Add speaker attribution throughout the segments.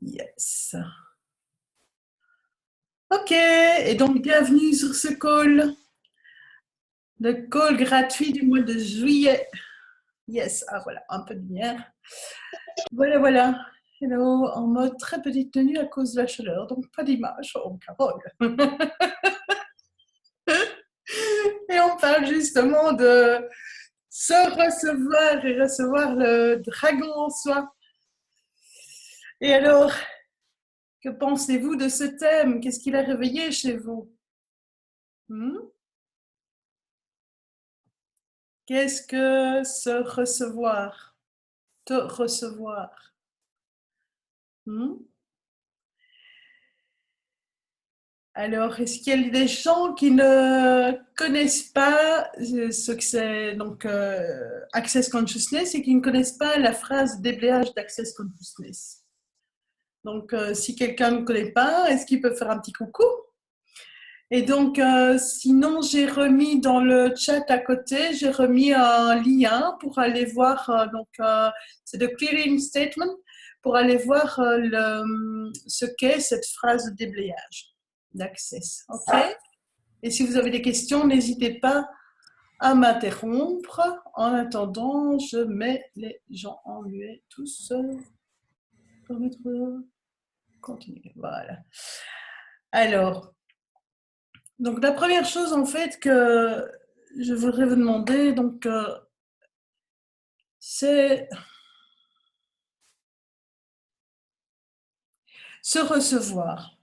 Speaker 1: Yes. Ok, et donc bienvenue sur ce call. Le call gratuit du mois de juillet. Yes, ah voilà, un peu de lumière. Voilà, voilà. Hello, en mode très petite tenue à cause de la chaleur, donc pas d'image. Oh, Carole. Et on parle justement de se recevoir et recevoir le dragon en soi. Et alors, que pensez-vous de ce thème? Qu'est-ce qu'il a réveillé chez vous? Qu'est-ce que se recevoir? Te recevoir. Alors, est-ce qu'il y a des gens qui ne connaissent pas ce que c'est donc Access Consciousness et qui ne connaissent pas la phrase déblayage d'Access Consciousness? Donc, si quelqu'un ne connaît pas, est-ce qu'il peut faire un petit coucou? Et donc, sinon, j'ai remis dans le chat à côté, j'ai remis un lien pour aller voir, c'est le clearing statement, pour aller voir ce qu'est cette phrase de déblayage d'access. Ok. Et si vous avez des questions, n'hésitez pas à m'interrompre. En attendant, je mets les gens en muet tous pour continuer. Voilà. Alors, donc la première chose en fait que je voudrais vous demander, donc, c'est se recevoir.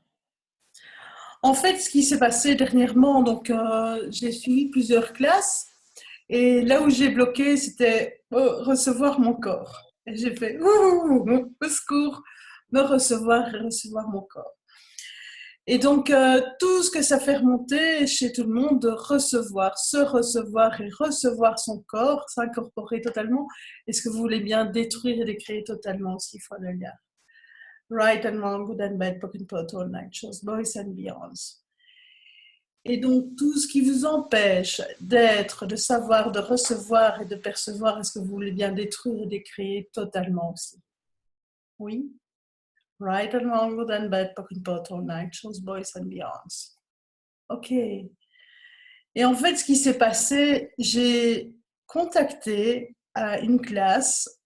Speaker 1: En fait, ce qui s'est passé dernièrement, donc j'ai suivi plusieurs classes et là où j'ai bloqué, c'était recevoir mon corps. Et j'ai fait au secours, me recevoir et recevoir mon corps. Et donc tout ce que ça fait remonter chez tout le monde de recevoir, se recevoir et recevoir son corps, s'incorporer totalement. Est-ce que vous voulez bien détruire et décréer totalement aussi, fois le lien? Right and wrong, good and bad, broken pot, all night shows, boys and beyonds. Et donc, tout ce qui vous empêche d'être, de savoir, de recevoir et de percevoir, est-ce que vous voulez bien détruire et décréer totalement aussi? Oui? Right and wrong, good and bad, broken pot, all night shows, boys and beyonds. Ok. Et en fait, ce qui s'est passé, j'ai contacté à une classe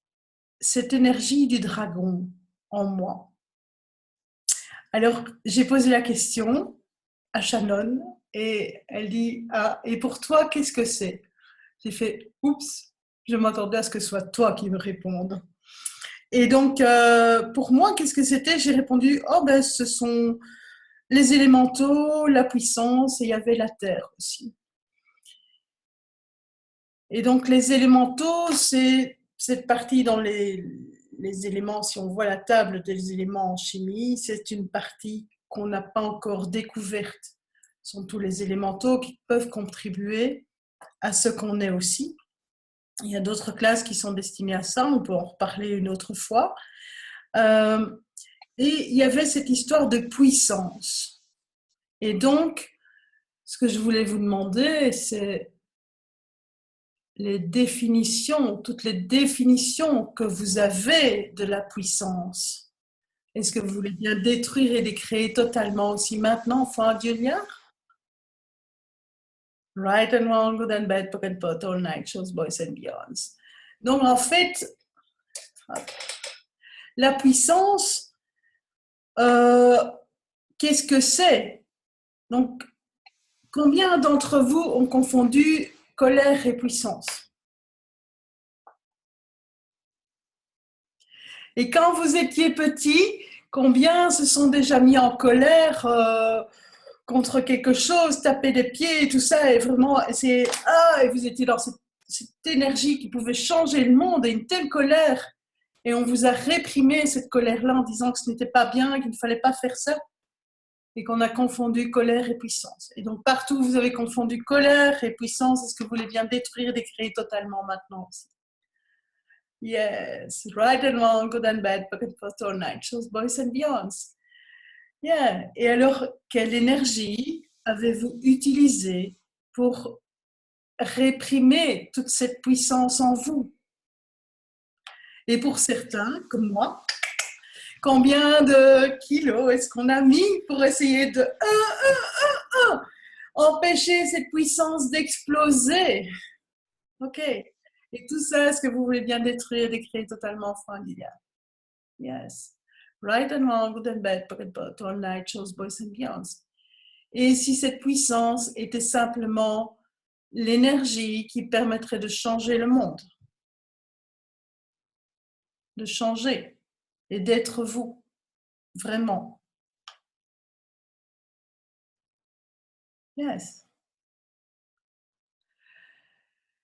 Speaker 1: cette énergie du dragon en moi. Alors, j'ai posé la question à Shannon et elle dit « Ah, et pour toi, qu'est-ce que c'est ?» J'ai fait « Oups, je m'attendais à ce que ce soit toi qui me réponde. » Et donc, pour moi, qu'est-ce que c'était? J'ai répondu « Oh, ben, ce sont les élémentaux, la puissance, et il y avait la terre aussi. » Et donc, les élémentaux, c'est cette partie dans les éléments, si on voit la table des éléments en chimie, c'est une partie qu'on n'a pas encore découverte. Ce sont tous les élémentaux qui peuvent contribuer à ce qu'on est aussi. Il y a d'autres classes qui sont destinées à ça, on peut en reparler une autre fois. Et il y avait cette histoire de puissance. Et donc, ce que je voulais vous demander, c'est les définitions, toutes les définitions que vous avez de la puissance. Est-ce que vous voulez bien détruire et décréer totalement aussi maintenant, fin Julia? Right and wrong, good and bad, pocket pot, all night shows, boys and beyonds. Donc en fait, la puissance, qu'est-ce que c'est? Donc, combien d'entre vous ont confondu colère et puissance? Et quand vous étiez petit, combien se sont déjà mis en colère contre quelque chose, taper des pieds et tout ça, et vraiment, et vous étiez dans cette énergie qui pouvait changer le monde et une telle colère, et on vous a réprimé cette colère-là en disant que ce n'était pas bien, qu'il ne fallait pas faire ça, et qu'on a confondu colère et puissance. Et donc partout où vous avez confondu colère et puissance, est-ce que vous voulez bien détruire et décréer totalement maintenant aussi? Yes, right and wrong, good and bad, pocket post all night, shows, boys and beyonds. Yeah. Et alors, quelle énergie avez-vous utilisée pour réprimer toute cette puissance en vous? Et pour certains, comme moi, Combien de kilos est-ce qu'on a mis pour essayer de empêcher cette puissance d'exploser? Ok. Et tout ça, est-ce que vous voulez bien détruire des créés totalement froids? Yes. Right and wrong, good and bad, pocket pot, all night, shows, boys and beyonds. Et si cette puissance était simplement l'énergie qui permettrait de changer le monde, de changer et d'être vous, vraiment. Yes.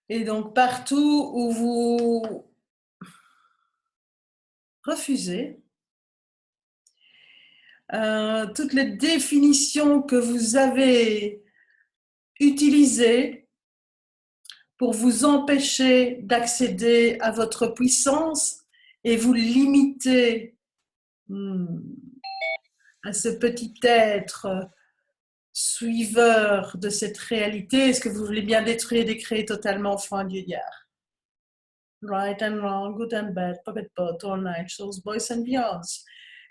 Speaker 1: Et donc, partout où vous refusez, toutes les définitions que vous avez utilisées pour vous empêcher d'accéder à votre puissance et vous limiter à ce petit être suiveur de cette réalité. Est-ce que vous voulez bien détruire des créés totalement fin du diard? Right and wrong, good and bad, pocket pot, all night, shows, boys and beyonds.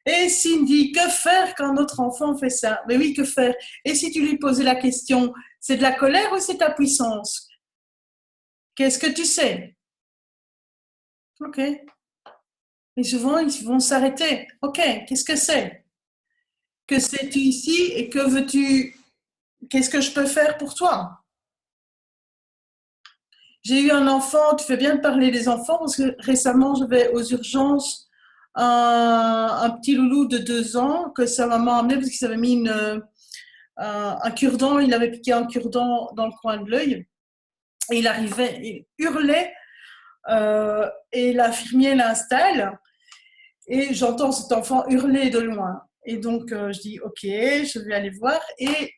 Speaker 1: Et Cindy, que faire quand notre enfant fait ça? Mais oui, que faire? Et si tu lui posais la question, c'est de la colère ou c'est ta puissance? Qu'est-ce que tu sais? Ok. Et souvent, ils vont s'arrêter. Ok, qu'est-ce que c'est? Que sais-tu ici et que veux-tu? Qu'est-ce que je peux faire pour toi? J'ai eu un enfant, tu fais bien de parler des enfants parce que récemment, je vais aux urgences un petit loulou de 2 ans que sa maman a amené parce qu'il avait mis un cure-dent, il avait piqué un cure-dent dans le coin de l'œil et il arrivait, il hurlait et l'infirmier l'installe et j'entends cet enfant hurler de loin. Et donc je dis ok, je vais aller voir et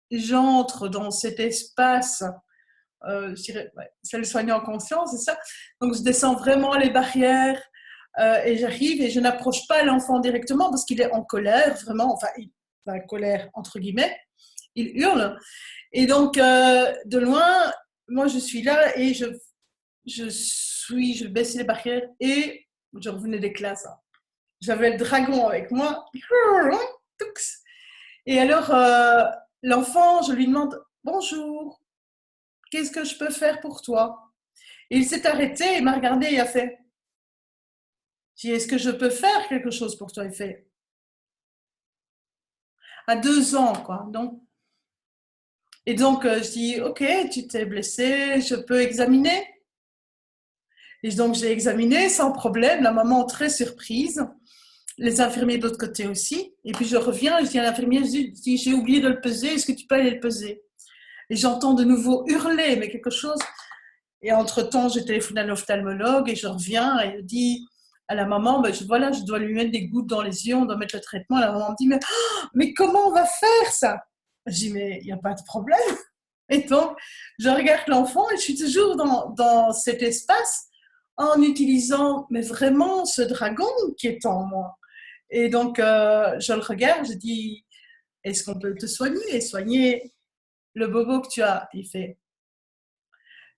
Speaker 1: j'entre dans cet espace. Je dirais, ouais, c'est le soignant en conscience, c'est ça. Donc je descends vraiment les barrières et j'arrive et je n'approche pas l'enfant directement parce qu'il est en colère, vraiment, enfin, colère entre guillemets, il hurle. Et donc de loin, moi je suis là et je baisse les barrières et je revenais des classes. J'avais le dragon avec moi. Et alors l'enfant, je lui demande bonjour. Qu'est-ce que je peux faire pour toi? Et il s'est arrêté, il m'a regardé et il a fait. J'ai dit, est-ce que je peux faire quelque chose pour toi? Il fait. À 2 ans, quoi. Et donc, je dis, ok, tu t'es blessé, je peux examiner? Et donc, j'ai examiné sans problème, la maman très surprise, les infirmiers de l'autre côté aussi. Et puis, je reviens, je dis à l'infirmière, je dis, j'ai oublié de le peser, est-ce que tu peux aller le peser? Et j'entends de nouveau hurler, mais quelque chose. Et entre-temps, j'ai téléphoné à l'ophtalmologue et je reviens et je dis à la maman, ben, voilà, je dois lui mettre des gouttes dans les yeux, on doit mettre le traitement. Et la maman me dit, mais comment on va faire ça? Je dis, mais il n'y a pas de problème. Et donc, je regarde l'enfant et je suis toujours dans cet espace en utilisant, mais vraiment, ce dragon qui est en moi. Et donc, je le regarde, je dis, est-ce qu'on peut te soigner et soigner le bobo que tu as? Il fait,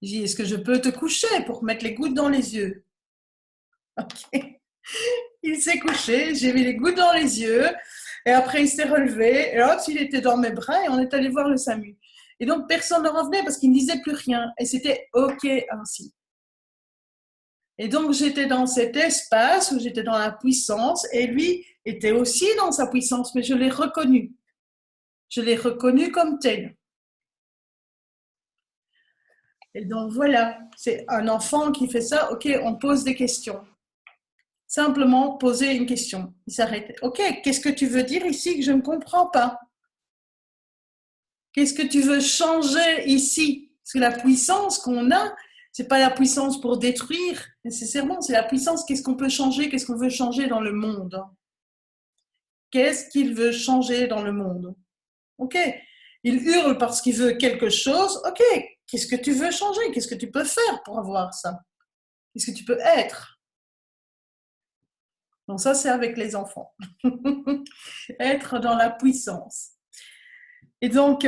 Speaker 1: je dis, est-ce que je peux te coucher pour mettre les gouttes dans les yeux? Ok. Il s'est couché, j'ai mis les gouttes dans les yeux, et après il s'est relevé, et hop, il était dans mes bras, et on est allé voir le SAMU. Et donc personne ne revenait parce qu'il ne disait plus rien, et c'était ok ainsi. Et donc j'étais dans cet espace où j'étais dans la puissance, et lui était aussi dans sa puissance, mais je l'ai reconnu. Je l'ai reconnu comme tel. Et donc voilà, c'est un enfant qui fait ça, ok, on pose des questions. Simplement poser une question. Il s'arrête. Ok, qu'est-ce que tu veux dire ici que je ne comprends pas? Qu'est-ce que tu veux changer ici? Parce que la puissance qu'on a, c'est pas la puissance pour détruire nécessairement, c'est la puissance, qu'est-ce qu'on peut changer, qu'est-ce qu'on veut changer dans le monde? Qu'est-ce qu'il veut changer dans le monde? Ok, il hurle parce qu'il veut quelque chose. Ok, qu'est-ce que tu veux changer? Qu'est-ce que tu peux faire pour avoir ça? Qu'est-ce que tu peux être? Donc ça, c'est avec les enfants. Être dans la puissance. Et donc,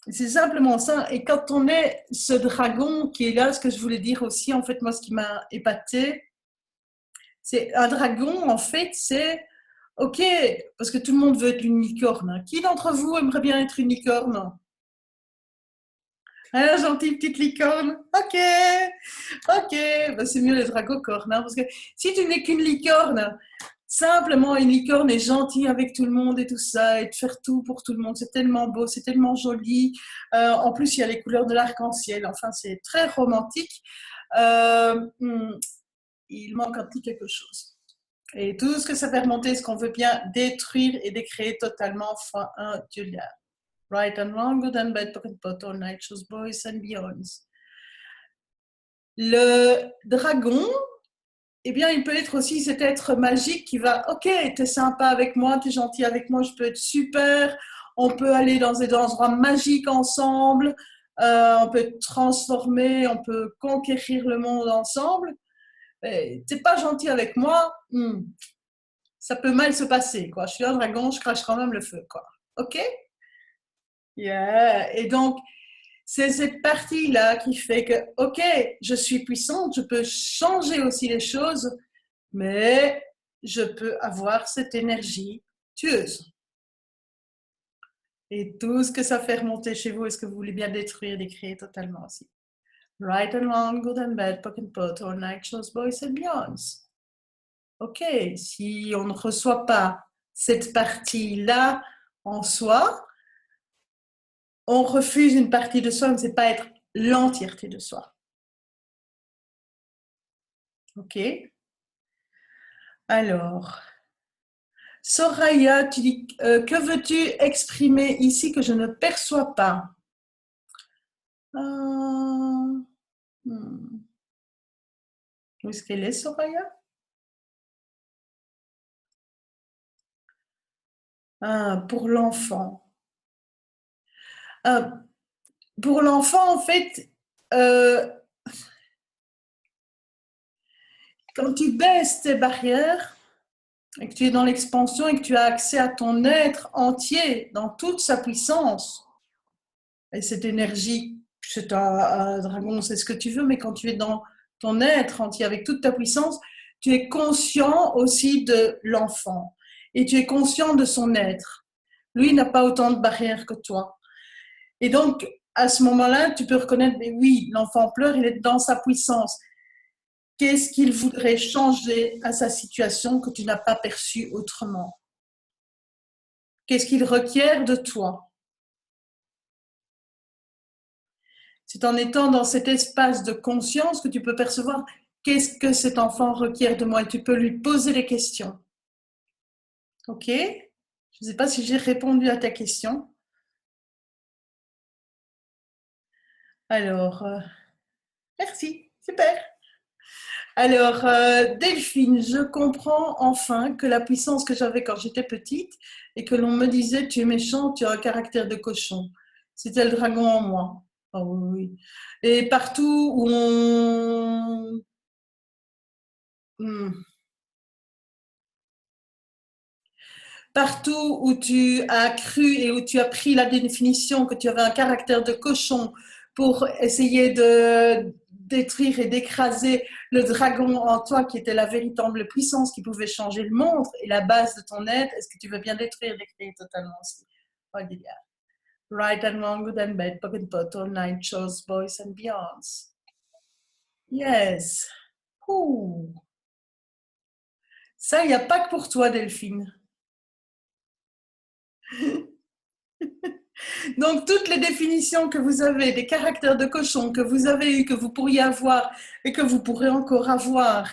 Speaker 1: c'est simplement ça. Et quand on est ce dragon qui est là, ce que je voulais dire aussi, en fait, moi, ce qui m'a épaté, C'est un dragon, en fait, c'est ok, parce que tout le monde veut être une licorne. Qui d'entre vous aimerait bien être une licorne? Ah, gentille petite licorne. Ok, ok. Ben, c'est mieux les dragocornes, hein, parce que si tu n'es qu'une licorne, simplement une licorne est gentille avec tout le monde et tout ça, et de faire tout pour tout le monde, c'est tellement beau, c'est tellement joli. En plus, il y a les couleurs de l'arc-en-ciel. Enfin, c'est très romantique. Euh, hmm, il manque un petit quelque chose. Et tout ce que ça fait remonter, ce qu'on veut bien détruire et décréer totalement, fin un Julia. Right and wrong, good and bad, pocket pot, all night, shows boys and beyonds. Le dragon, eh bien, il peut être aussi cet être magique qui va, ok, t'es sympa avec moi, t'es gentil avec moi, je peux être super, on peut aller dans des endroits magiques ensemble, on peut être transformer, on peut conquérir le monde ensemble. T'es pas gentil avec moi, ça peut mal se passer, quoi. Je suis un dragon, je crache quand même le feu, quoi. Ok? Yeah. Et donc, c'est cette partie-là qui fait que, ok, je suis puissante, je peux changer aussi les choses, mais je peux avoir cette énergie tueuse. Et tout ce que ça fait remonter chez vous, est-ce que vous voulez bien détruire, décréer totalement aussi? Right and wrong, good and bad, pock and pot, all night shows, boys and beyonds. Ok, si on ne reçoit pas cette partie-là en soi, on refuse une partie de soi, on ne sait pas être l'entièreté de soi. Ok. Alors, Soraya, tu dis, que veux-tu exprimer ici que je ne perçois pas? euh, hmm. Où est-ce qu'elle est, Soraya? Pour l'enfant. Ah, pour l'enfant, en fait, euh, quand tu baisses tes barrières, et que tu es dans l'expansion et que tu as accès à ton être entier dans toute sa puissance, et cette énergie, c'est un dragon, c'est ce que tu veux, mais quand tu es dans ton être entier avec toute ta puissance, tu es conscient aussi de l'enfant et tu es conscient de son être. Lui n'a pas autant de barrières que toi. Et donc, à ce moment-là, tu peux reconnaître, mais oui, l'enfant pleure, il est dans sa puissance. Qu'est-ce qu'il voudrait changer à sa situation que tu n'as pas perçu autrement? Qu'est-ce qu'il requiert de toi? C'est en étant dans cet espace de conscience que tu peux percevoir qu'est-ce que cet enfant requiert de moi et tu peux lui poser des questions. Ok? Je ne sais pas si j'ai répondu à ta question. Alors, merci, super. Alors, Delphine, je comprends enfin que la puissance que j'avais quand j'étais petite et que l'on me disait tu es méchant, tu as un caractère de cochon. C'était le dragon en moi. Oh oui. Et partout où on... Hmm. Partout où tu as cru et où tu as pris la définition que tu avais un caractère de cochon pour essayer de détruire et d'écraser le dragon en toi qui était la véritable puissance qui pouvait changer le monde et la base de ton être, est-ce que tu veux bien détruire, détruire totalement aussi? Oh, right and wrong, good and bad, pocket pot, all night shows, boys and beyonds. Yes. Ouh. Ça, il n'y a pas que pour toi, Delphine. Donc, toutes les définitions que vous avez, des caractères de cochon que vous avez eu, que vous pourriez avoir et que vous pourrez encore avoir,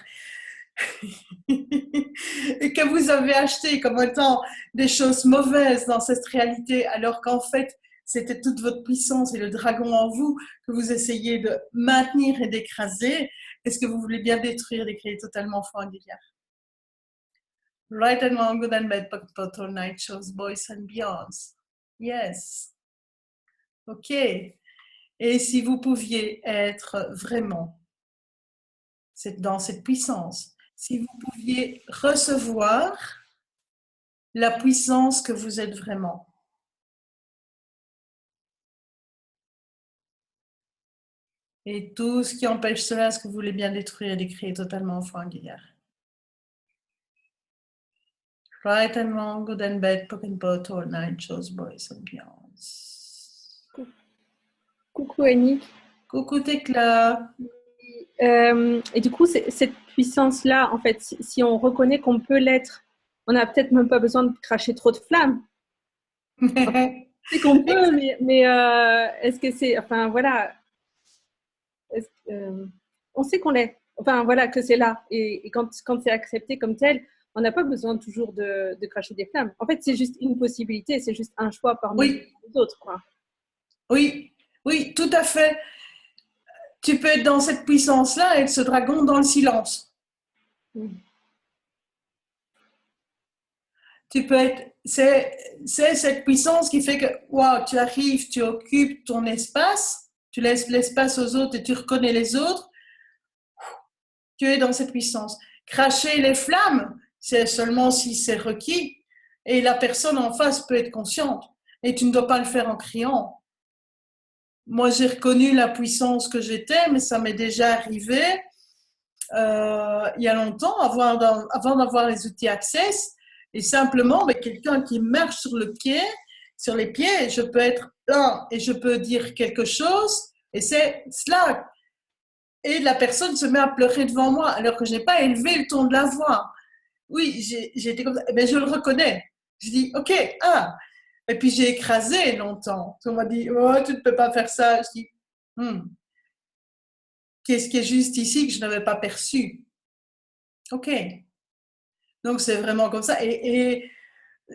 Speaker 1: et que vous avez acheté comme étant des choses mauvaises dans cette réalité, alors qu'en fait, c'était toute votre puissance et le dragon en vous que vous essayez de maintenir et d'écraser. Est-ce que vous voulez bien détruire, les créer totalement froid en guerrière? Right and wrong, good and bad, pot all night shows, boys and beyonds. Yes. Ok. Et si vous pouviez être vraiment dans cette puissance, si vous pouviez recevoir la puissance que vous êtes vraiment, et tout ce qui empêche cela, est-ce que vous voulez bien détruire et décréer totalement enfant guerrière? Right and wrong, good and bad, pock and pot, all night, shows, boys and beyonds.
Speaker 2: Coucou Annick.
Speaker 1: Coucou Tekla.
Speaker 2: Et du coup, cette puissance-là, en fait, si on reconnaît qu'on peut l'être, on n'a peut-être même pas besoin de cracher trop de flammes. C'est qu'on peut, mais est-ce que c'est, enfin voilà, on sait qu'on l'est. Enfin voilà, que c'est là. Et quand c'est accepté comme tel, on n'a pas besoin toujours de cracher des flammes. En fait, c'est juste une possibilité, c'est juste un choix parmi
Speaker 1: Oui,
Speaker 2: les autres, quoi.
Speaker 1: oui, oui, tout à fait. Tu peux être dans cette puissance-là et être ce dragon dans le silence. Tu peux être, c'est cette puissance qui fait que, wow, tu arrives, tu occupes ton espace, tu laisses l'espace aux autres et tu reconnais les autres. Tu es dans cette puissance. Cracher les flammes, c'est seulement si c'est requis et la personne en face peut être consciente. Et tu ne dois pas le faire en criant. Moi, j'ai reconnu la puissance que j'étais, mais ça m'est déjà arrivé il y a longtemps, avant d'avoir les outils Access, et simplement, mais quelqu'un qui marche sur les pieds, je peux être là et je peux dire quelque chose, et c'est cela. Et la personne se met à pleurer devant moi, alors que je n'ai pas élevé le ton de la voix. Oui, j'ai été comme ça, mais je le reconnais. Je dis, ok, ah. Et puis j'ai écrasé longtemps. On m'a dit, oh, tu ne peux pas faire ça. Je dis, qu'est-ce qui est juste ici que je n'avais pas perçu? Ok. Donc c'est vraiment comme ça. Et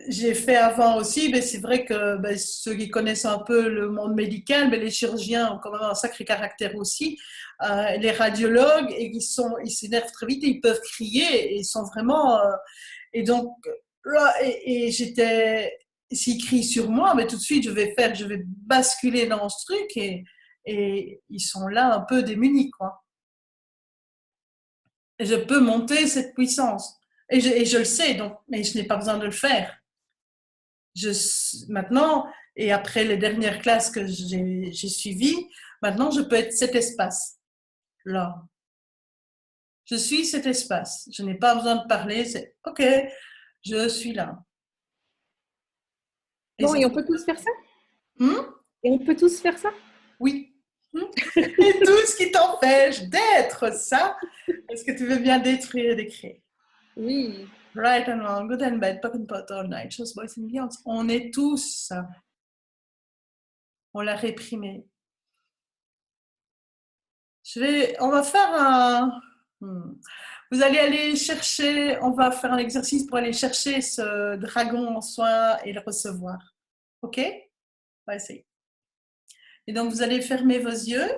Speaker 1: j'ai fait avant aussi, mais c'est vrai que ben, ceux qui connaissent un peu le monde médical, mais les chirurgiens ont quand même un sacré caractère aussi. Les radiologues, et ils s'énervent très vite, et ils peuvent crier, et ils sont vraiment. Et donc là, et j'étais, s'ils crient sur moi, mais tout de suite je vais basculer dans ce truc, et ils sont là un peu démunis, quoi. Et je peux monter cette puissance. Et je le sais, donc, mais je n'ai pas besoin de le faire. Maintenant, et après les dernières classes que j'ai suivies, maintenant je peux être cet espace-là. Je suis cet espace. Je n'ai pas besoin de parler, c'est OK, je suis là. Et
Speaker 2: Bon,
Speaker 1: ça
Speaker 2: et on
Speaker 1: fait...
Speaker 2: peut tous faire ça?
Speaker 1: Hmm?
Speaker 2: Et on peut tous faire ça?
Speaker 1: Oui. Et tout ce qui t'empêche d'être ça, est-ce que tu veux bien détruire et décrire?
Speaker 2: Oui.
Speaker 1: Right and wrong, good and bad, pock and pot, all night, shows, boys and beyond. On est tous ça. On l'a réprimé. On va faire un. Vous allez aller chercher, on va faire un exercice pour aller chercher ce dragon en soi et le recevoir. OK? On va essayer. Et donc, vous allez fermer vos yeux.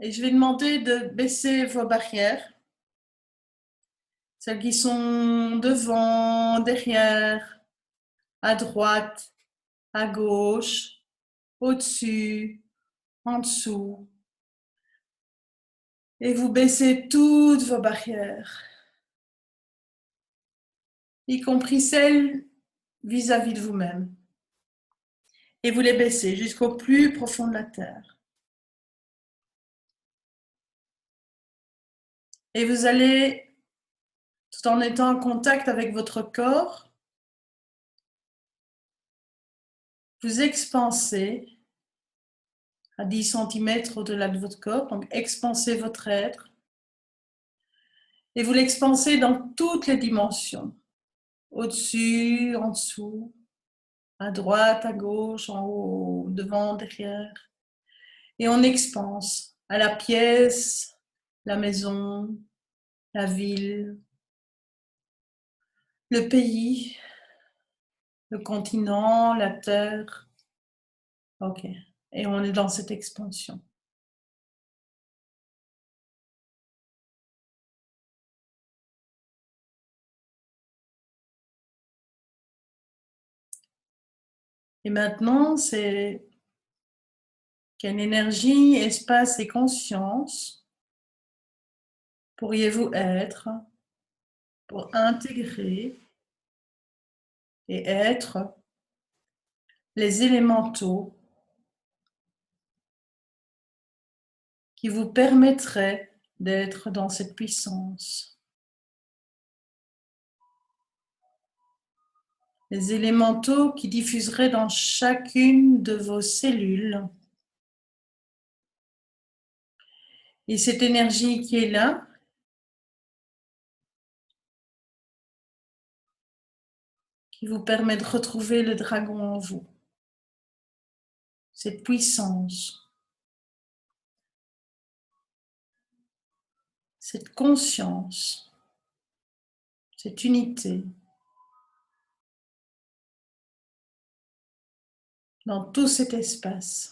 Speaker 1: Et je vais demander de baisser vos barrières. Celles qui sont devant, derrière, à droite, à gauche, au-dessus, en dessous. Et vous baissez toutes vos barrières, y compris celles vis-à-vis de vous-même. Et vous les baissez jusqu'au plus profond de la terre. Et vous allez, tout en étant en contact avec votre corps, vous expanser à 10 cm au-delà de votre corps, donc expansez votre être, et vous l'expansez dans toutes les dimensions, au-dessus, en dessous, à droite, à gauche, en haut, devant, derrière. Et on expanse à la pièce, la maison, la ville, le pays, le continent, la terre. Ok. Et on est dans cette expansion. Et maintenant, c'est quelle énergie, espace et conscience pourriez-vous être pour intégrer et être les élémentaux qui vous permettraient d'être dans cette puissance. Les élémentaux qui diffuseraient dans chacune de vos cellules. Et cette énergie qui est là, qui vous permet de retrouver le dragon en vous. Cette puissance, cette conscience, cette unité dans tout cet espace.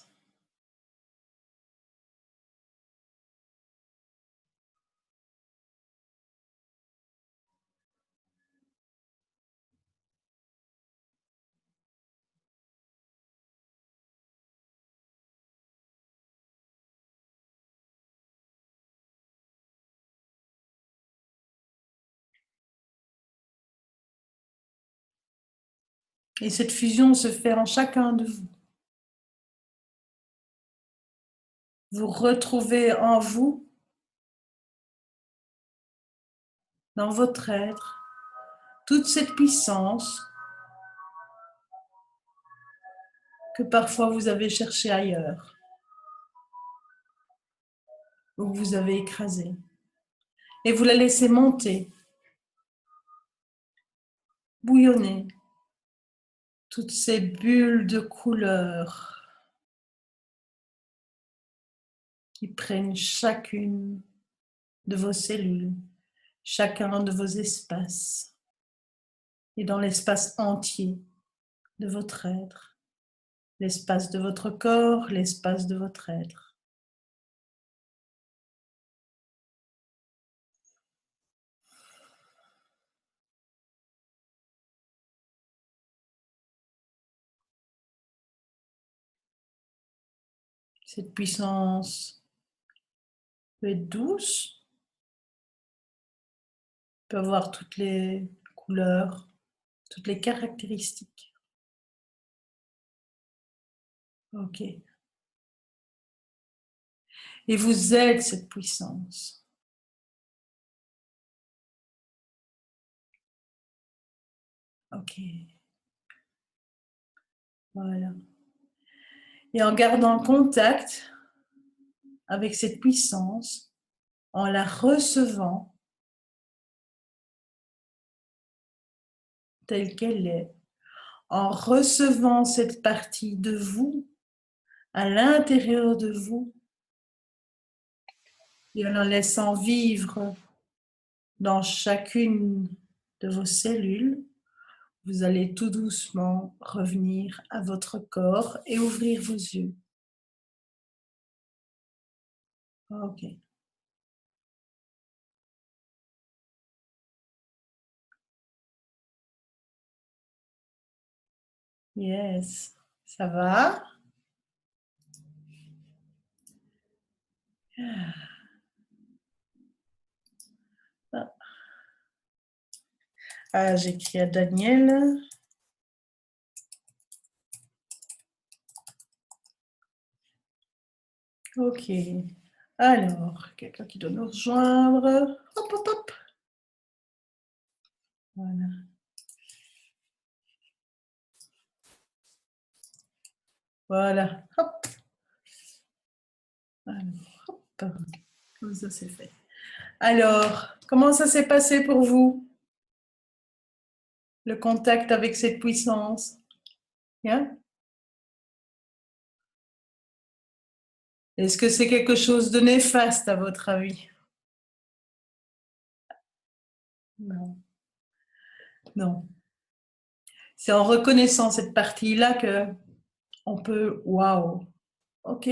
Speaker 1: Et cette fusion se fait en chacun de vous. Vous retrouvez en vous, dans votre être, toute cette puissance que parfois vous avez cherchée ailleurs, ou que vous avez écrasée. Et vous la laissez monter, bouillonner, toutes ces bulles de couleurs qui prennent chacune de vos cellules, chacun de vos espaces, et dans l'espace entier de votre être, l'espace de votre corps, l'espace de votre être. Cette puissance peut être douce, peut avoir toutes les couleurs, toutes les caractéristiques. Ok. Et vous êtes cette puissance. Ok. Voilà. Et en gardant contact avec cette puissance, en la recevant telle qu'elle est, en recevant cette partie de vous à l'intérieur de vous et en la laissant vivre dans chacune de vos cellules, vous allez tout doucement revenir à votre corps et ouvrir vos yeux. Ok. Yes. Ça va? Ah, j'écris à Daniel. Ok. Alors, quelqu'un qui doit nous rejoindre. Hop, hop, hop. Voilà. Voilà. Hop. Alors, hop. Comme ça, c'est fait. Alors, comment ça s'est passé pour vous? Le contact avec cette puissance? Bien? Est-ce que c'est quelque chose de néfaste à votre avis? Non. Non. C'est en reconnaissant cette partie-là que on peut, waouh, ok.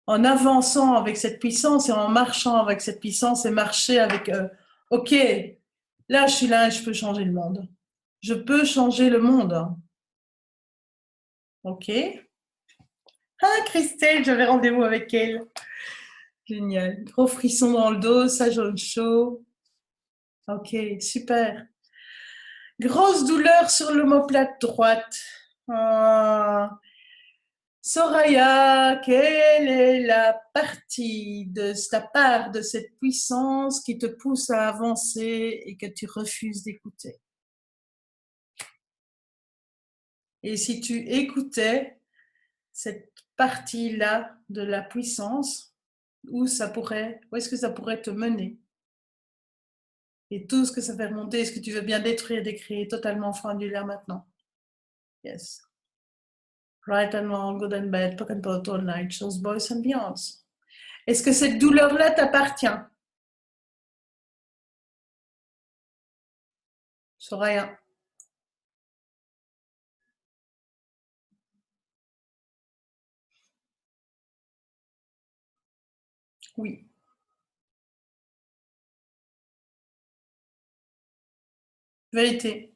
Speaker 1: En avançant avec cette puissance et en marchant avec cette puissance et marcher avec, ok, là je suis là et je peux changer le monde. Je peux changer le monde. Ok. Ah, Christelle, j'avais rendez-vous avec elle. Génial. Gros frisson dans le dos, ça jaune chaud. Ok, super. Grosse douleur sur l'omoplate droite. Ah. Soraya, quelle est la partie de ta part de cette puissance qui te pousse à avancer et que tu refuses d'écouter? Et si tu écoutais cette partie-là de la puissance, où est-ce que ça pourrait te mener? Et tout ce que ça fait remonter, est-ce que tu veux bien détruire, décréer totalement fendu là maintenant? Yes. Right and wrong, good and bad, pock and pot, all night, shows, boys and beyonds. Est-ce que cette douleur-là t'appartient? Soraya. Oui. Vérité.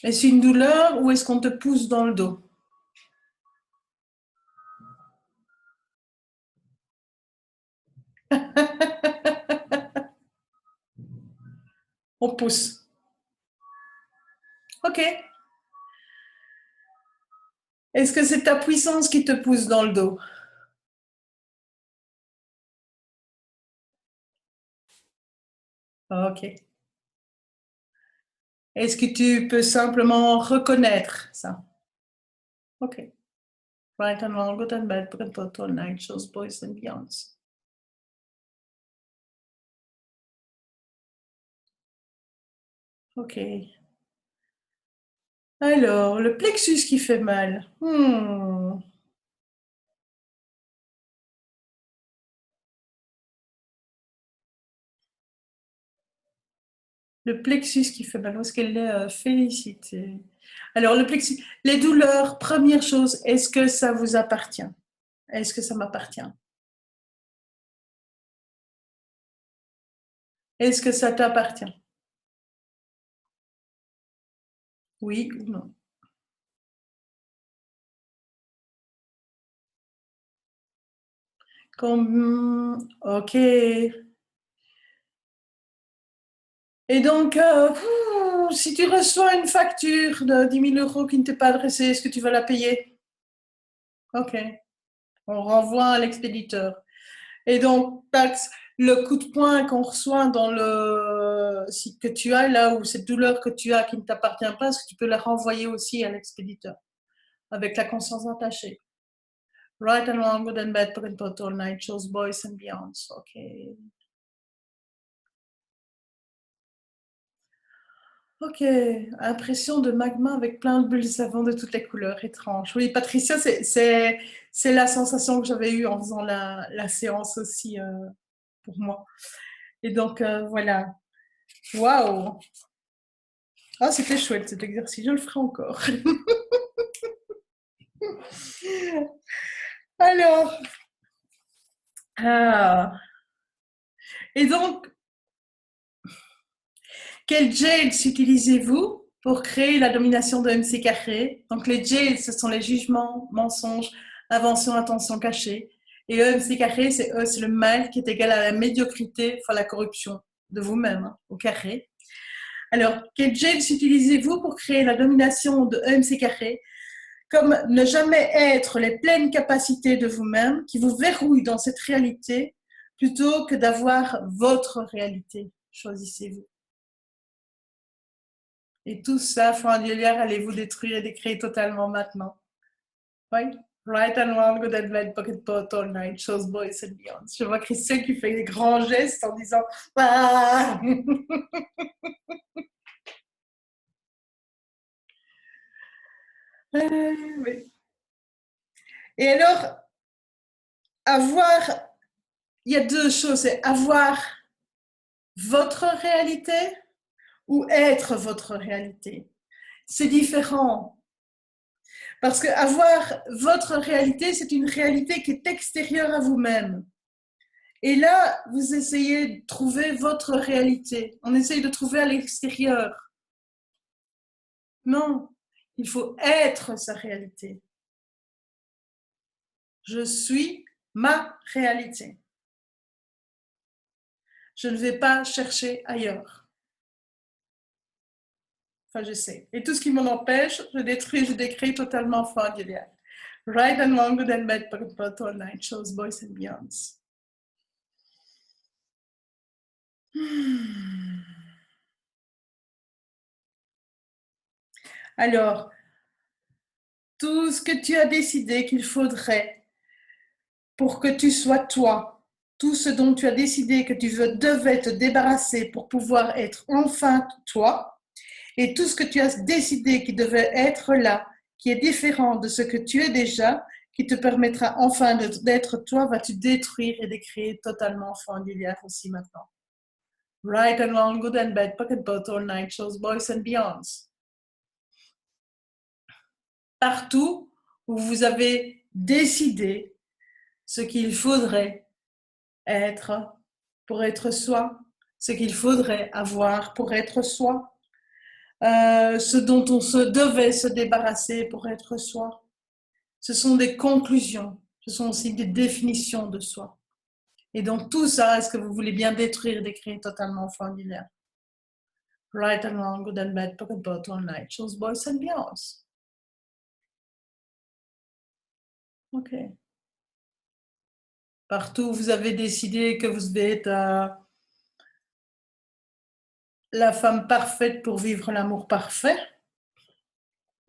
Speaker 1: Est-ce une douleur ou est-ce qu'on te pousse dans le dos? On pousse. Ok. Est-ce que c'est ta puissance qui te pousse dans le dos? Ok. Est-ce que tu peux simplement reconnaître ça? Ok. Right and wrong, good and bad, pock and pot, all night, shows, boys and beyonds. Ok. Alors, le plexus qui fait mal. Le plexus qui fait mal, où est-ce qu'elle est félicitée? Alors, le plexus, les douleurs, première chose, est-ce que ça vous appartient? Est-ce que ça m'appartient? Est-ce que ça t'appartient? Oui ou non? Ok. Et donc, si tu reçois une facture de 10 000 € qui ne t'est pas adressée, est-ce que tu vas la payer? Ok. On renvoie à l'expéditeur. Et donc, le coup de poing qu'on reçoit que tu as là, ou cette douleur que tu as qui ne t'appartient pas, est-ce que tu peux la renvoyer aussi à l'expéditeur avec la conscience attachée? Right and wrong, good and bad, pock and pot, all night, shows, boys and beyonds. Ok. Ok. Impression de magma avec plein de bulles de savon de toutes les couleurs. Étrange. Oui, Patricia, c'est la sensation que j'avais eue en faisant la séance aussi pour moi. Et donc, voilà. Waouh! Ah, c'était chouette cet exercice, je le ferai encore. Alors, ah. Et donc, quels jails utilisez-vous pour créer la domination de MC carré? Donc, les jails, ce sont les jugements, mensonges, inventions, intentions cachées. Et EMC carré, c'est le mal qui est égal à la médiocrité, enfin la corruption de vous-même, hein, au carré. Alors, quels jails utilisez-vous pour créer la domination de EMC carré? Comme ne jamais être les pleines capacités de vous-même qui vous verrouillent dans cette réalité plutôt que d'avoir votre réalité. Choisissez-vous. Et tout ça, Fournière, allez-vous détruire et décréer totalement maintenant. Oui. Right and wrong, good and bad, pocket pot, all night, shows, boys and beyond. Je vois Christian qui fait des grands gestes en disant ah. Oui. Et alors, il y a deux choses, c'est avoir votre réalité ou être votre réalité. C'est différent. Parce que avoir votre réalité, c'est une réalité qui est extérieure à vous-même. Et là, vous essayez de trouver votre réalité. On essaye de trouver à l'extérieur. Non, il faut être sa réalité. Je suis ma réalité. Je ne vais pas chercher ailleurs. Enfin, j'essaie. Et tout ce qui m'en empêche, je détruis, je décris totalement fin du lien. Right and wrong, good and bad, pocket pot, all night, shows, boys and beyonds. Alors, tout ce que tu as décidé qu'il faudrait pour que tu sois toi, tout ce dont tu as décidé que tu devais te débarrasser pour pouvoir être enfin toi, et tout ce que tu as décidé qui devait être là, qui est différent de ce que tu es déjà, qui te permettra enfin d'être toi, vas-tu détruire et décréer totalement fin d'hier aussi maintenant. Right and wrong, good and bad, pocket pot, all night, shows, boys and beyonds. Partout où vous avez décidé ce qu'il faudrait être pour être soi, ce qu'il faudrait avoir pour être soi, ce dont on se devait se débarrasser pour être soi. Ce sont des conclusions, ce sont aussi des définitions de soi. Et donc tout ça, est-ce que vous voulez bien détruire, décrire totalement fin d'hiver? Right and wrong, good and bad, pocket pot, all night, shows, boys and beyonds. Ok. Partout où vous avez décidé que vous devez être la femme parfaite pour vivre l'amour parfait,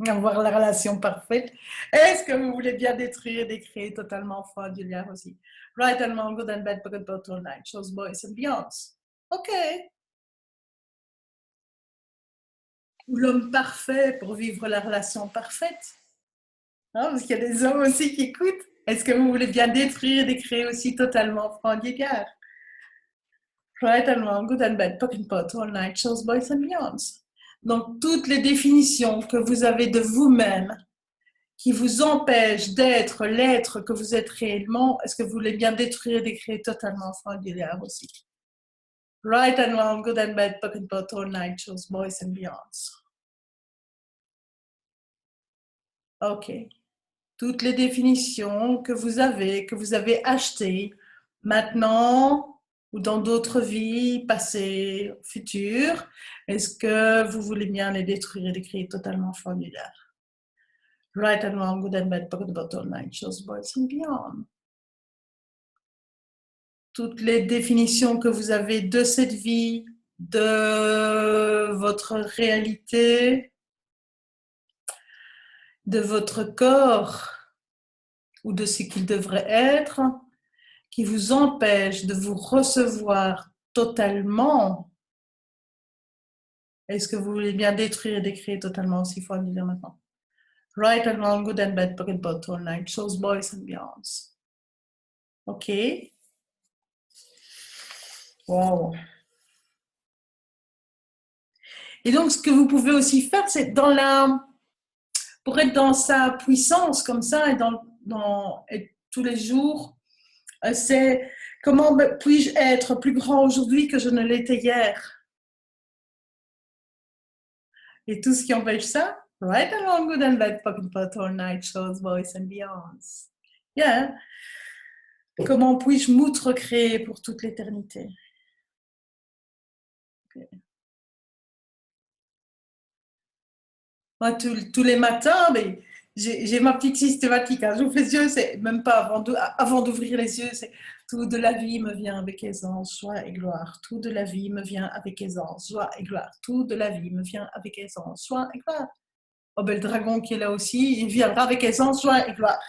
Speaker 1: avoir la relation parfaite. Est-ce que vous voulez bien détruire, décrire totalement fin d'hiver aussi? Right and wrong, good and bad, pocket pot, all night, shows, boys and beyonds. Ok. Ou l'homme parfait pour vivre la relation parfaite. Hein, parce qu'il y a des hommes aussi qui écoutent. Est-ce que vous voulez bien détruire, décrire aussi totalement Franck Guécard? Right and wrong, good and bad, pocket pot, all night, shows, boys and beyonds. Donc, toutes les définitions que vous avez de vous-même qui vous empêchent d'être l'être que vous êtes réellement, est-ce que vous voulez bien détruire, décrire totalement Franck Guécard aussi? Right and wrong, good and bad, pocket pot, all night, shows, boys and beyonds. Ok. Toutes les définitions que vous avez achetées maintenant ou dans d'autres vies, passées, futures, est-ce que vous voulez bien les détruire et les créer totalement formulaires? Right and wrong, good and bad, pocket bottle, night, shows, boys and beyond. Toutes les définitions que vous avez de cette vie, de votre réalité, de votre corps ou de ce qu'il devrait être, qui vous empêche de vous recevoir totalement, est-ce que vous voulez bien détruire et décrire totalement aussi? Il faut le dire maintenant. Right and wrong, good and bad, pocket pot, all night, shows, boys and beyonds. Ok. Wow. Et donc, ce que vous pouvez aussi faire, c'est pour être dans sa puissance comme ça et tous les jours, c'est comment puis-je être plus grand aujourd'hui que je ne l'étais hier? Et tout ce qui empêche ça, right and wrong, good and bad, pocket pot, all night, shows, boys and beyonds. Yeah. Comment puis-je m'outre-créer pour toute l'éternité? Okay. Moi, tous les matins, mais j'ai ma petite systématique. Hein. J'ouvre les yeux, c'est même pas avant d'ouvrir les yeux, c'est tout de la vie me vient avec aisance, joie et gloire. Tout de la vie me vient avec aisance, joie et gloire. Tout de la vie me vient avec aisance, joie et gloire. Oh ben, le dragon qui est là aussi, il viendra avec aisance, joie et gloire.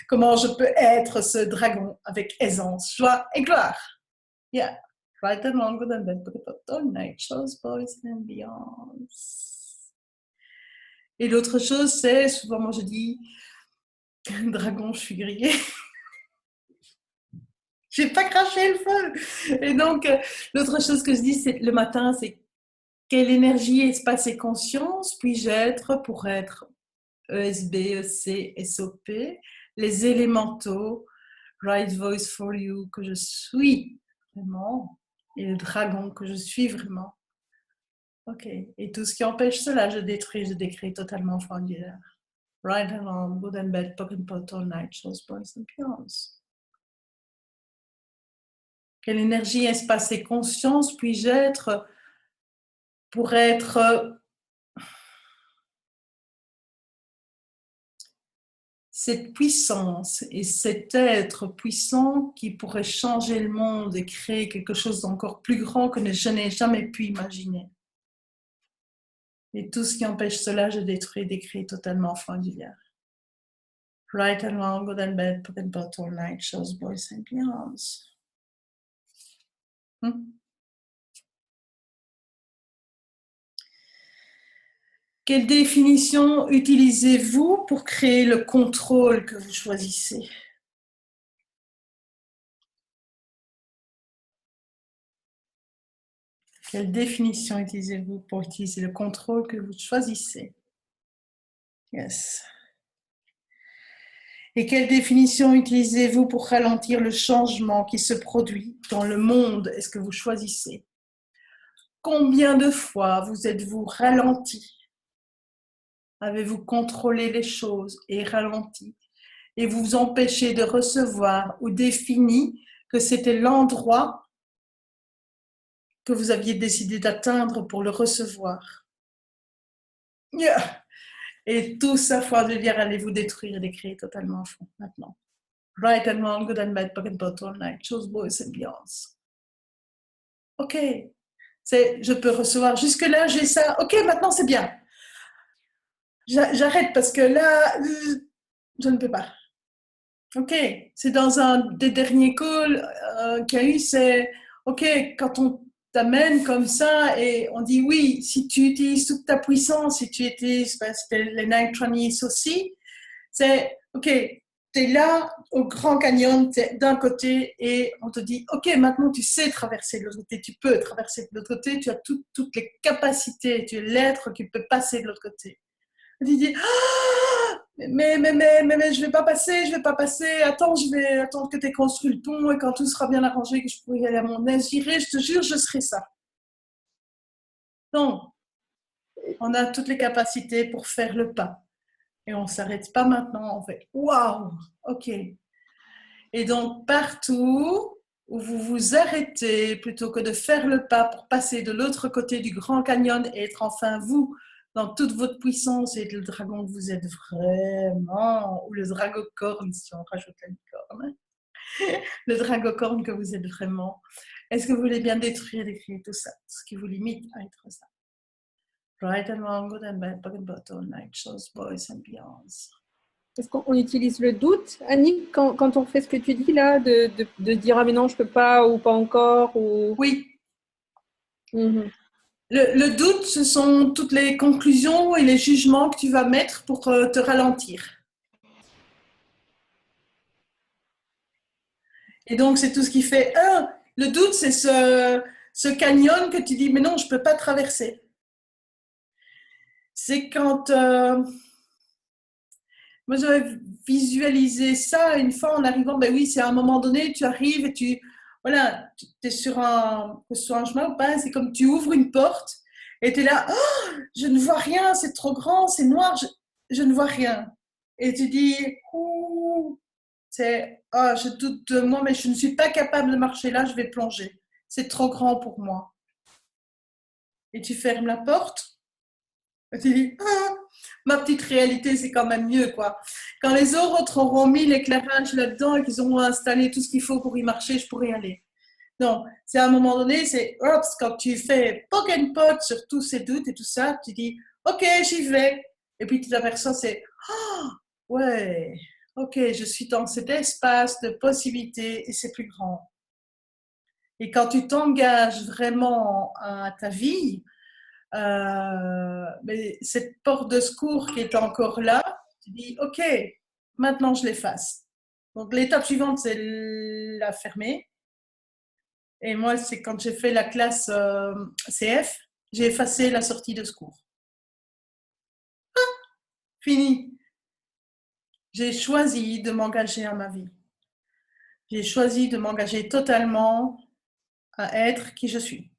Speaker 1: Comment je peux être ce dragon avec aisance, joie et gloire? Yeah. Right and wrong, good and bad, all night, shows, boys and beyond. Et l'autre chose, c'est, souvent moi je dis, dragon, je suis grillée. J'ai pas craché le feu. Et donc, l'autre chose que je dis, c'est le matin, c'est quelle énergie, espace et conscience puis-je être pour être ESB, EC, SOP, les élémentaux, right voice for you, que je suis vraiment, et le dragon que je suis vraiment. Ok. Et tout ce qui empêche cela, je détruis, je décris totalement formulaire. Right and wrong, good and bad, pocket pot, all night, shows, boys and beyonds. Quelle énergie, espace et conscience puis-je être pour être cette puissance et cet être puissant qui pourrait changer le monde et créer quelque chose d'encore plus grand que je n'ai jamais pu imaginer. Et tout ce qui empêche cela, je détruis des créés totalement familières. Right and wrong, good and bad, put and pot all night, shows, boys and beyonds. Quelle définition utilisez-vous pour créer le contrôle que vous choisissez? Quelle définition utilisez-vous pour utiliser le contrôle que vous choisissez? Yes. Et quelle définition utilisez-vous pour ralentir le changement qui se produit dans le monde? Est-ce que vous choisissez? Combien de fois vous êtes-vous ralenti? Avez-vous contrôlé les choses et ralenti et vous empêché de recevoir ou défini que c'était l'endroit que vous aviez décidé d'atteindre pour le recevoir? Yeah. Et tout ça, fois de dire, allez-vous détruire et les créer totalement à fond maintenant. Right and wrong, good and bad, pocket bottle, night, chose, boys and beyonds. Ok, je peux recevoir. Jusque-là, j'ai ça. Ok, maintenant c'est bien. J'arrête parce que là, je ne peux pas. Ok, c'est dans un des derniers calls qu'il y a eu, c'est ok, quand on t'amène comme ça et on dit oui, si tu utilises toute ta puissance, si tu utilises, c'était les Night Trainees aussi, c'est ok, tu es là au Grand Canyon, tu es d'un côté et on te dit ok, maintenant tu sais traverser de l'autre côté, tu peux traverser de l'autre côté, tu as toutes les capacités, tu es l'être qui peut passer de l'autre côté. Il dit ah, mais je vais pas passer, attends, je vais attendre que tu aies construit le pont et quand tout sera bien arrangé, que je pourrai y aller à mon aise, j'irai, je te jure, je serai ça. Non, on a toutes les capacités pour faire le pas. Et on ne s'arrête pas maintenant, on fait waouh, ok. Et donc, partout où vous vous arrêtez, plutôt que de faire le pas pour passer de l'autre côté du Grand Canyon et être enfin vous, dans toute votre puissance et le dragon que vous êtes vraiment, ou le dragocorne si on rajoute la licorne, le dragocorne que vous êtes vraiment, est-ce que vous voulez bien détruire, décrire tout ça, ce qui vous limite à être ça? Right and wrong, good and bad, bug and bottle, night shows, boys and beyonds.
Speaker 2: Est-ce qu'on utilise le doute, Annick, quand on fait ce que tu dis là, de dire ah mais non, je peux pas ou pas encore ou...
Speaker 1: Oui. Le doute, ce sont toutes les conclusions et les jugements que tu vas mettre pour te ralentir. Et donc, c'est tout ce qui fait. Le doute, c'est ce canyon que tu dis, mais non, je ne peux pas traverser. C'est quand... moi, j'avais visualisé ça une fois en arrivant. Ben oui, c'est à un moment donné, tu arrives et tu es sur un chemin ou pas, c'est comme tu ouvres une porte et tu es là, oh, je ne vois rien, c'est trop grand, c'est noir, je ne vois rien. Et tu dis, je doute de moi, mais je ne suis pas capable de marcher là, je vais plonger. C'est trop grand pour moi. Et tu fermes la porte et tu dis, ma petite réalité, c'est quand même mieux, quoi. Quand les autres auront mis l'éclairage là-dedans et qu'ils auront installé tout ce qu'il faut pour y marcher, je pourrai y aller. Non, c'est à un moment donné, c'est quand tu fais poke and pot sur tous ces doutes et tout ça, tu dis, ok, j'y vais. Et puis tu t'aperçois, c'est, ouais, ok, je suis dans cet espace de possibilités et c'est plus grand. Et quand tu t'engages vraiment à ta vie, mais cette porte de secours qui est encore là, tu dis, ok, maintenant je l'efface. Donc l'étape suivante, c'est la fermer. Et moi, c'est quand j'ai fait la classe CF, j'ai effacé la sortie de secours. Fini. J'ai choisi de m'engager à ma vie. J'ai choisi de m'engager totalement à être qui je suis.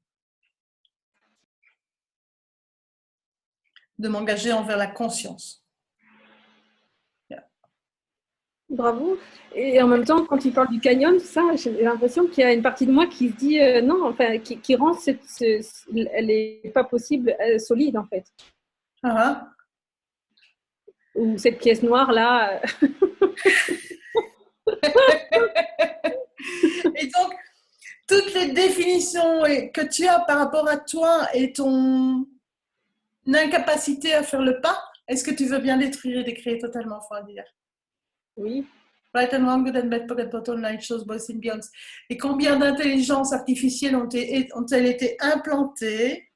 Speaker 1: De m'engager envers la conscience.
Speaker 2: Bravo. Et en même temps, quand tu parles du canyon, tout ça, j'ai l'impression qu'il y a une partie de moi qui se dit non, enfin, qui rend elle n'est pas possible, solide en fait.
Speaker 1: Uh-huh.
Speaker 2: Ou cette pièce noire là.
Speaker 1: Et donc, toutes les définitions que tu as par rapport à toi et ton incapacité à faire le pas, est-ce que tu veux bien détruire et décréer totalement foi dire?
Speaker 2: Oui.
Speaker 1: Right and wrong, good and bad, pocket bottle, night shows, boys and beyonds. Et combien d'intelligences artificielles ont-elles été implantées,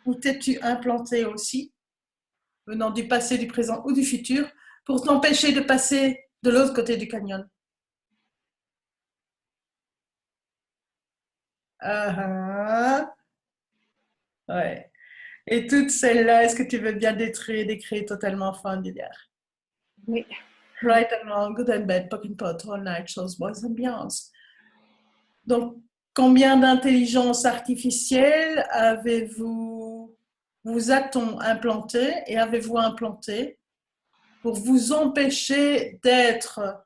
Speaker 1: ou t'es-tu implanté aussi, venant du passé, du présent ou du futur, pour t'empêcher de passer de l'autre côté du canyon? Ouais. Et toutes celles-là, est-ce que tu veux bien détruire, décréer totalement fin d'hiver?
Speaker 2: Oui.
Speaker 1: Right and wrong, good and bad, pocket pot, all night shows, boys and beyonds. Donc, combien d'intelligence artificielle vous a-t-on implanté et avez-vous implanté pour vous empêcher d'être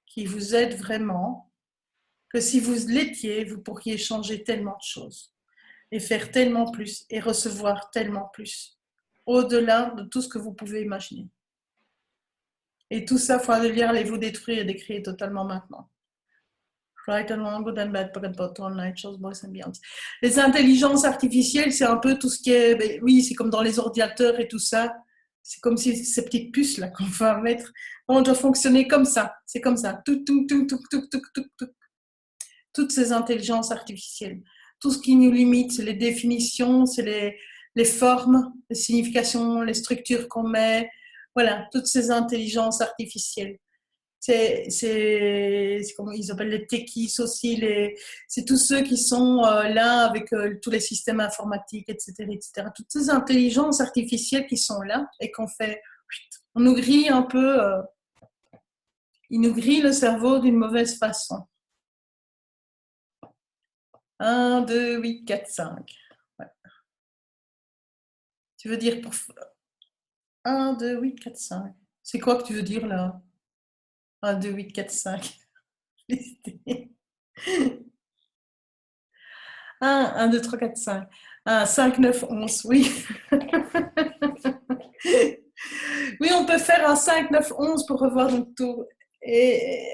Speaker 1: qui vous êtes vraiment, que si vous l'étiez, vous pourriez changer tellement de choses et faire tellement plus et recevoir tellement plus, au-delà de tout ce que vous pouvez imaginer. Et tout ça, il faut le lire, allez-vous détruire et décrire totalement maintenant. Right and wrong, good and bad, pocket bottle, night shows, boys and beyonds. Les intelligences artificielles, c'est un peu tout ce qui est, ben, oui, c'est comme dans les ordinateurs et tout ça. C'est comme si ces petites puces là qu'on va mettre, on doit fonctionner comme ça. C'est comme ça. Toutes ces intelligences artificielles. Tout ce qui nous limite, c'est les définitions, c'est les formes, les significations, les structures qu'on met. Voilà, toutes ces intelligences artificielles. C'est comment ils appellent les techies aussi, c'est tous ceux qui sont là avec tous les systèmes informatiques, etc., etc. Toutes ces intelligences artificielles qui sont là et qu'on fait, on nous grille un peu, ils nous grillent le cerveau d'une mauvaise façon. 1, 2, 8, 4, 5. Ouais. Tu veux dire pour 1, 2, 8, 4, 5. C'est quoi que tu veux dire là? 1, 2, 8, 4, 5. 1, 2, 3, 4, 5. 1, 5, 9, 11, oui. Oui, on peut faire un 5, 9, 11 pour revoir donc tout. Et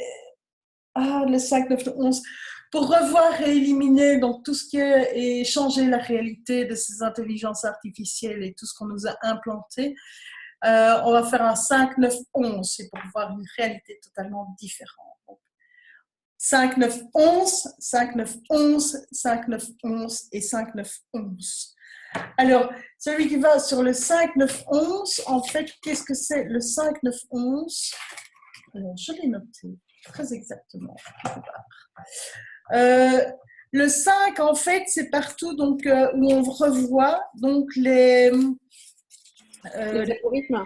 Speaker 1: le 5, 9, 11. Pour revoir et éliminer donc tout ce qui est et changer la réalité de ces intelligences artificielles et tout ce qu'on nous a implanté, on va faire un 5, 9, 11. C'est pour voir une réalité totalement différente. 5, 9, 11, 5, 9, 11, 5, 9, 11 et 5, 9, 11. Alors, celui qui va sur le 5, 9, 11, en fait, qu'est-ce que c'est le 5, 9, 11? Alors, je l'ai noté très exactement. Le 5, en fait, c'est partout donc, où on revoit donc les
Speaker 2: algorithmes.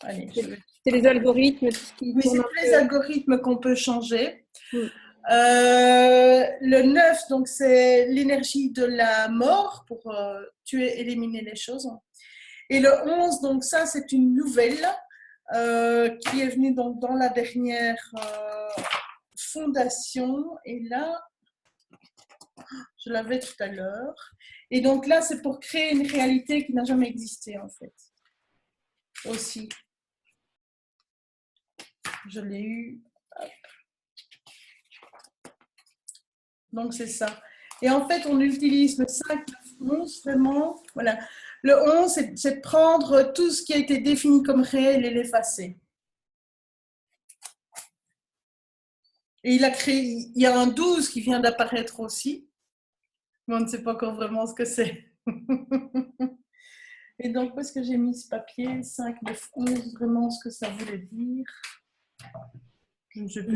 Speaker 1: Allez,
Speaker 2: c'est les algorithmes.
Speaker 1: Oui, c'est tous les algorithmes qu'on peut changer. Le 9, donc c'est l'énergie de la mort pour tuer, éliminer les choses. Et le 11, donc ça c'est une nouvelle qui est venue donc dans la dernière fondation. Et là, je l'avais tout à l'heure. Et donc là, c'est pour créer une réalité qui n'a jamais existé en fait. Aussi. Je l'ai eu. Hop. Donc, c'est ça. Et en fait, on utilise le 5, 9, 11, vraiment. Voilà. Le 11, c'est de prendre tout ce qui a été défini comme réel et l'effacer. Et il y a un 12 qui vient d'apparaître aussi. Mais on ne sait pas encore vraiment ce que c'est. Et donc, où est-ce que j'ai mis ce papier 5, 9, 11, vraiment ce que ça voulait dire? Je ne sais pas.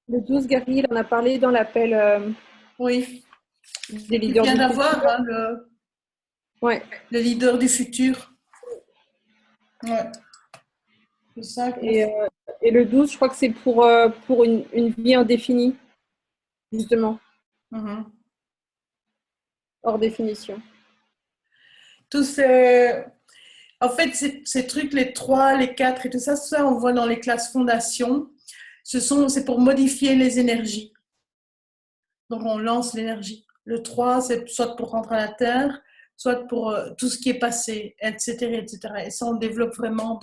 Speaker 2: Le 12, Gary, il en a parlé dans l'appel
Speaker 1: oui.
Speaker 2: des leaders.
Speaker 1: Il vient d'avoir hein, le leader du futur. Ouais. Le 5,
Speaker 2: et le 12, je crois que c'est pour une vie indéfinie, justement. Hors définition.
Speaker 1: Tous ces... En fait, ces trucs, les 3, les 4 et tout ça, on voit dans les classes fondation. C'est pour modifier les énergies. Donc, on lance l'énergie. Le 3, c'est soit pour rentrer à la Terre. soit pour tout ce qui est passé, etc., etc. Et ça, on le développe vraiment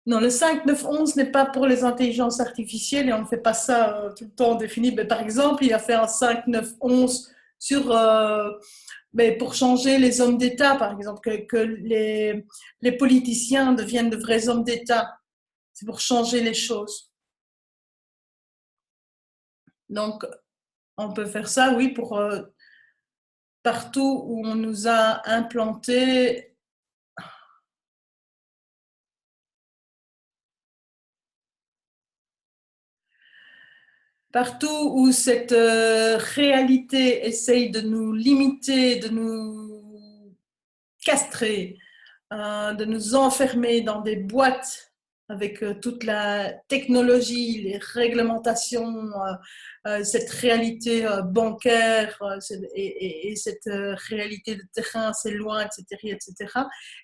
Speaker 1: Non, le 5, 9, 11 n'est pas pour les intelligences artificielles et on ne fait pas ça tout le temps défini. Mais par exemple, il a fait un 5, 9, 11 sur, mais pour changer les hommes d'État, par exemple, que les politiciens deviennent de vrais hommes d'État. C'est pour changer les choses. Donc, on peut faire ça, oui, pour partout où on nous a implanté. Partout où cette réalité essaye de nous limiter, de nous castrer, de nous enfermer dans des boîtes avec toute la technologie, les réglementations, cette réalité bancaire et cette réalité de terrain, c'est loin, etc., etc.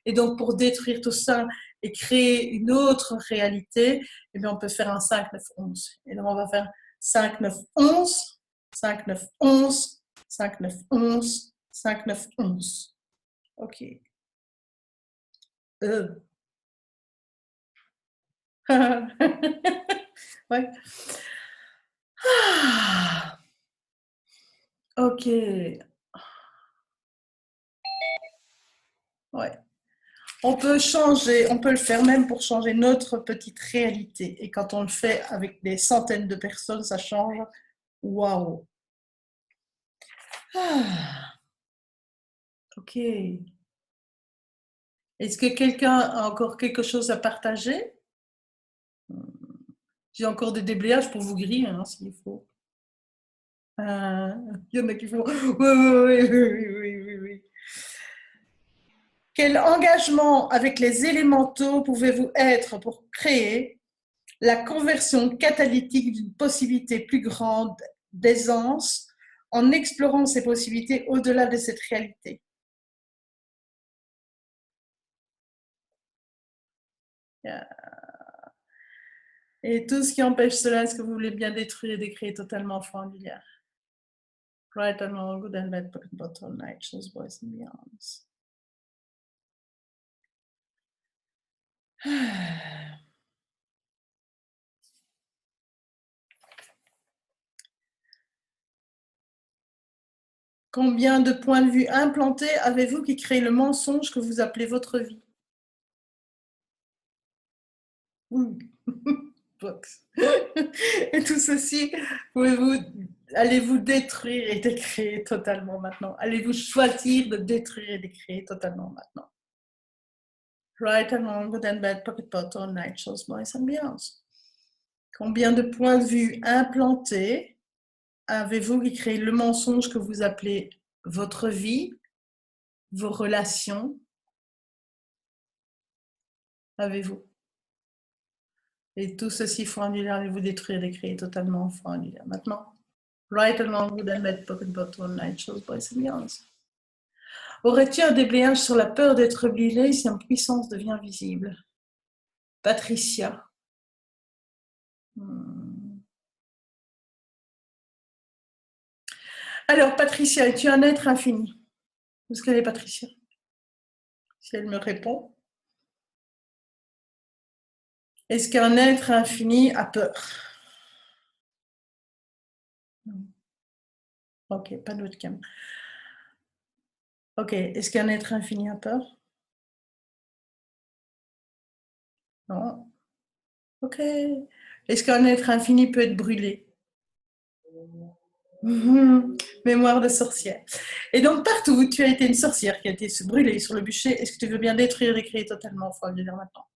Speaker 1: Et donc, pour détruire tout ça et créer une autre réalité, eh bien, on peut faire un 5, 9, 11. Et donc, on va faire 5, 9, 11, 5, 9, 11, 5, 9, 11, 5, 9, 11. OK. Ouais. Ah. Ok. Ouais. On peut changer, on peut le faire même pour changer notre petite réalité. Et quand on le fait avec des centaines de personnes, ça change. Waouh. Ah. Ok. Est-ce que quelqu'un a encore quelque chose à partager? J'ai encore des déblayages pour vous griller, hein, s'il faut. Il y en a qui font oui, oui, oui, oui, oui, oui, oui. Quel engagement avec les élémentaux pouvez-vous être pour créer la conversion catalytique d'une possibilité plus grande d'aisance en explorant ces possibilités au-delà de cette réalité? Et tout ce qui empêche cela, est-ce que vous voulez bien détruire et décréer totalement formulaire? Right and wrong, good and bad, pocket bottle, night, shows, boys and beyonds. Combien de points de vue implantés avez-vous qui créent le mensonge que vous appelez votre vie? Box. Et tout ceci, allez-vous détruire et décréer totalement maintenant? Allez-vous choisir de détruire et décréer totalement maintenant? Right and wrong, good and bad, pocket bottle, night shows, boys and beyonds. Combien de points de vue implantés avez-vous qui créent le mensonge que vous appelez votre vie, vos relations? Avez-vous? Et tout ceci, faut annuler, allez-vous détruire, décréer totalement, faut annuler maintenant. Right and wrong, good and bad, pocket bottle, night shows, boys and beyonds. Aurais-tu un déblayage sur la peur d'être brûlé si une puissance devient visible? Patricia. Alors, Patricia, es-tu un être infini? Où est-ce qu'elle est, Patricia? Si elle me répond. Est-ce qu'un être infini a peur? Ok, pas de webcam. Ok, est-ce qu'un être infini a peur? Non. Ok. Est-ce qu'un être infini peut être brûlé? Mémoire de sorcière. Et donc, partout où tu as été une sorcière qui a été brûlée sur le bûcher, est-ce que tu veux bien détruire et créer totalement? Il faut le dire maintenant.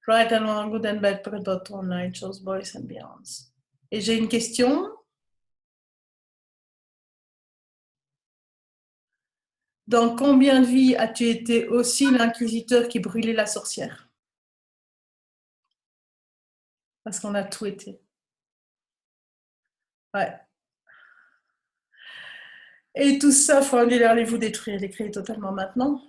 Speaker 1: Right and wrong, good and bad, pocket bottle, night shows, boys and beyonds. Et j'ai une question. Dans combien de vies as-tu été aussi l'inquisiteur qui brûlait la sorcière? Parce qu'on a tout été. Ouais. Et tout ça, faut allez-vous détruire, les créer totalement maintenant?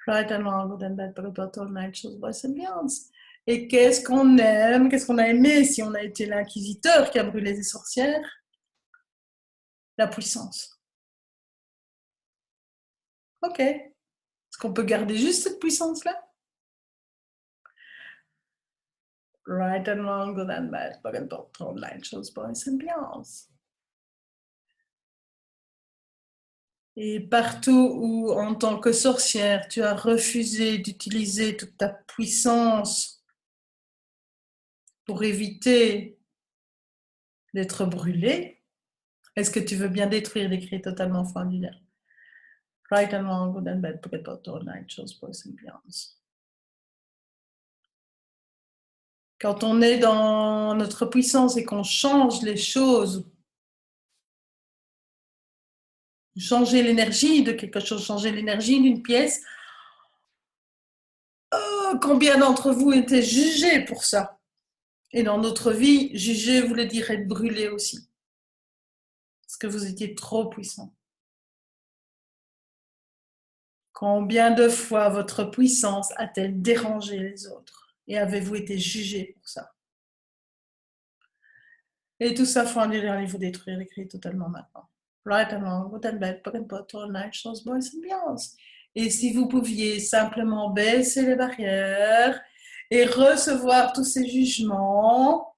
Speaker 1: Right and wrong, good and bad, pocket bottle, night shows, boys and beyonds. Et qu'est-ce qu'on aime, qu'est-ce qu'on a aimé si on a été l'inquisiteur qui a brûlé des sorcières? La puissance. Ok. Est-ce qu'on peut garder juste cette puissance-là? Right and wrong, good and bad, pas importe, online, chose, boys and beyonds. Et partout où, en tant que sorcière, tu as refusé d'utiliser toute ta puissance pour éviter d'être brûlée, est-ce que tu veux bien détruire l'écrit totalement fondulaire? Right and wrong, good and bad, pas importe, online, chose, boys and beyonds. Quand on est dans notre puissance et qu'on change les choses, changer l'énergie de quelque chose, changer l'énergie d'une pièce, oh, combien d'entre vous étaient jugés pour ça? Et dans notre vie, juger voulait dire être brûlé aussi, parce que vous étiez trop puissant. Combien de fois votre puissance a-t-elle dérangé les autres? Et avez-vous été jugé pour ça? Et tout ça, faut en aller vous détruire l'écrit totalement maintenant. Right and wrong, good and bad, pas importe, all night, chose, boys and beyonds. Et si vous pouviez simplement baisser les barrières et recevoir tous ces jugements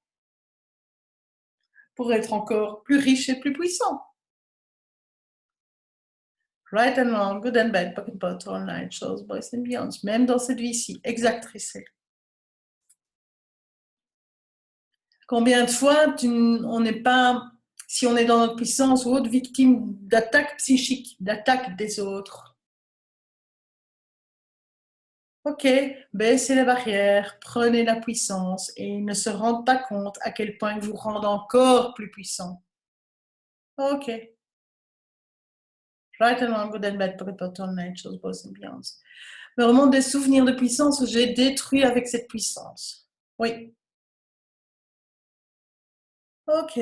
Speaker 1: pour être encore plus riche et plus puissant. Right and wrong, good and bad, pas importe, all night, chose, boys and beyonds. Même dans cette vie-ci, exactrice. Combien de fois on n'est pas, si on est dans notre puissance ou autre, victime d'attaques psychiques, d'attaques des autres? Ok, baissez les barrières, prenez la puissance et ils ne se rendent pas compte à quel point ils vous rendent encore plus puissant. Ok. Right and wrong, good and bad, all night, chose, boys and beyonds. Me remonte des souvenirs de puissance que j'ai détruits avec cette puissance. Oui. Ok.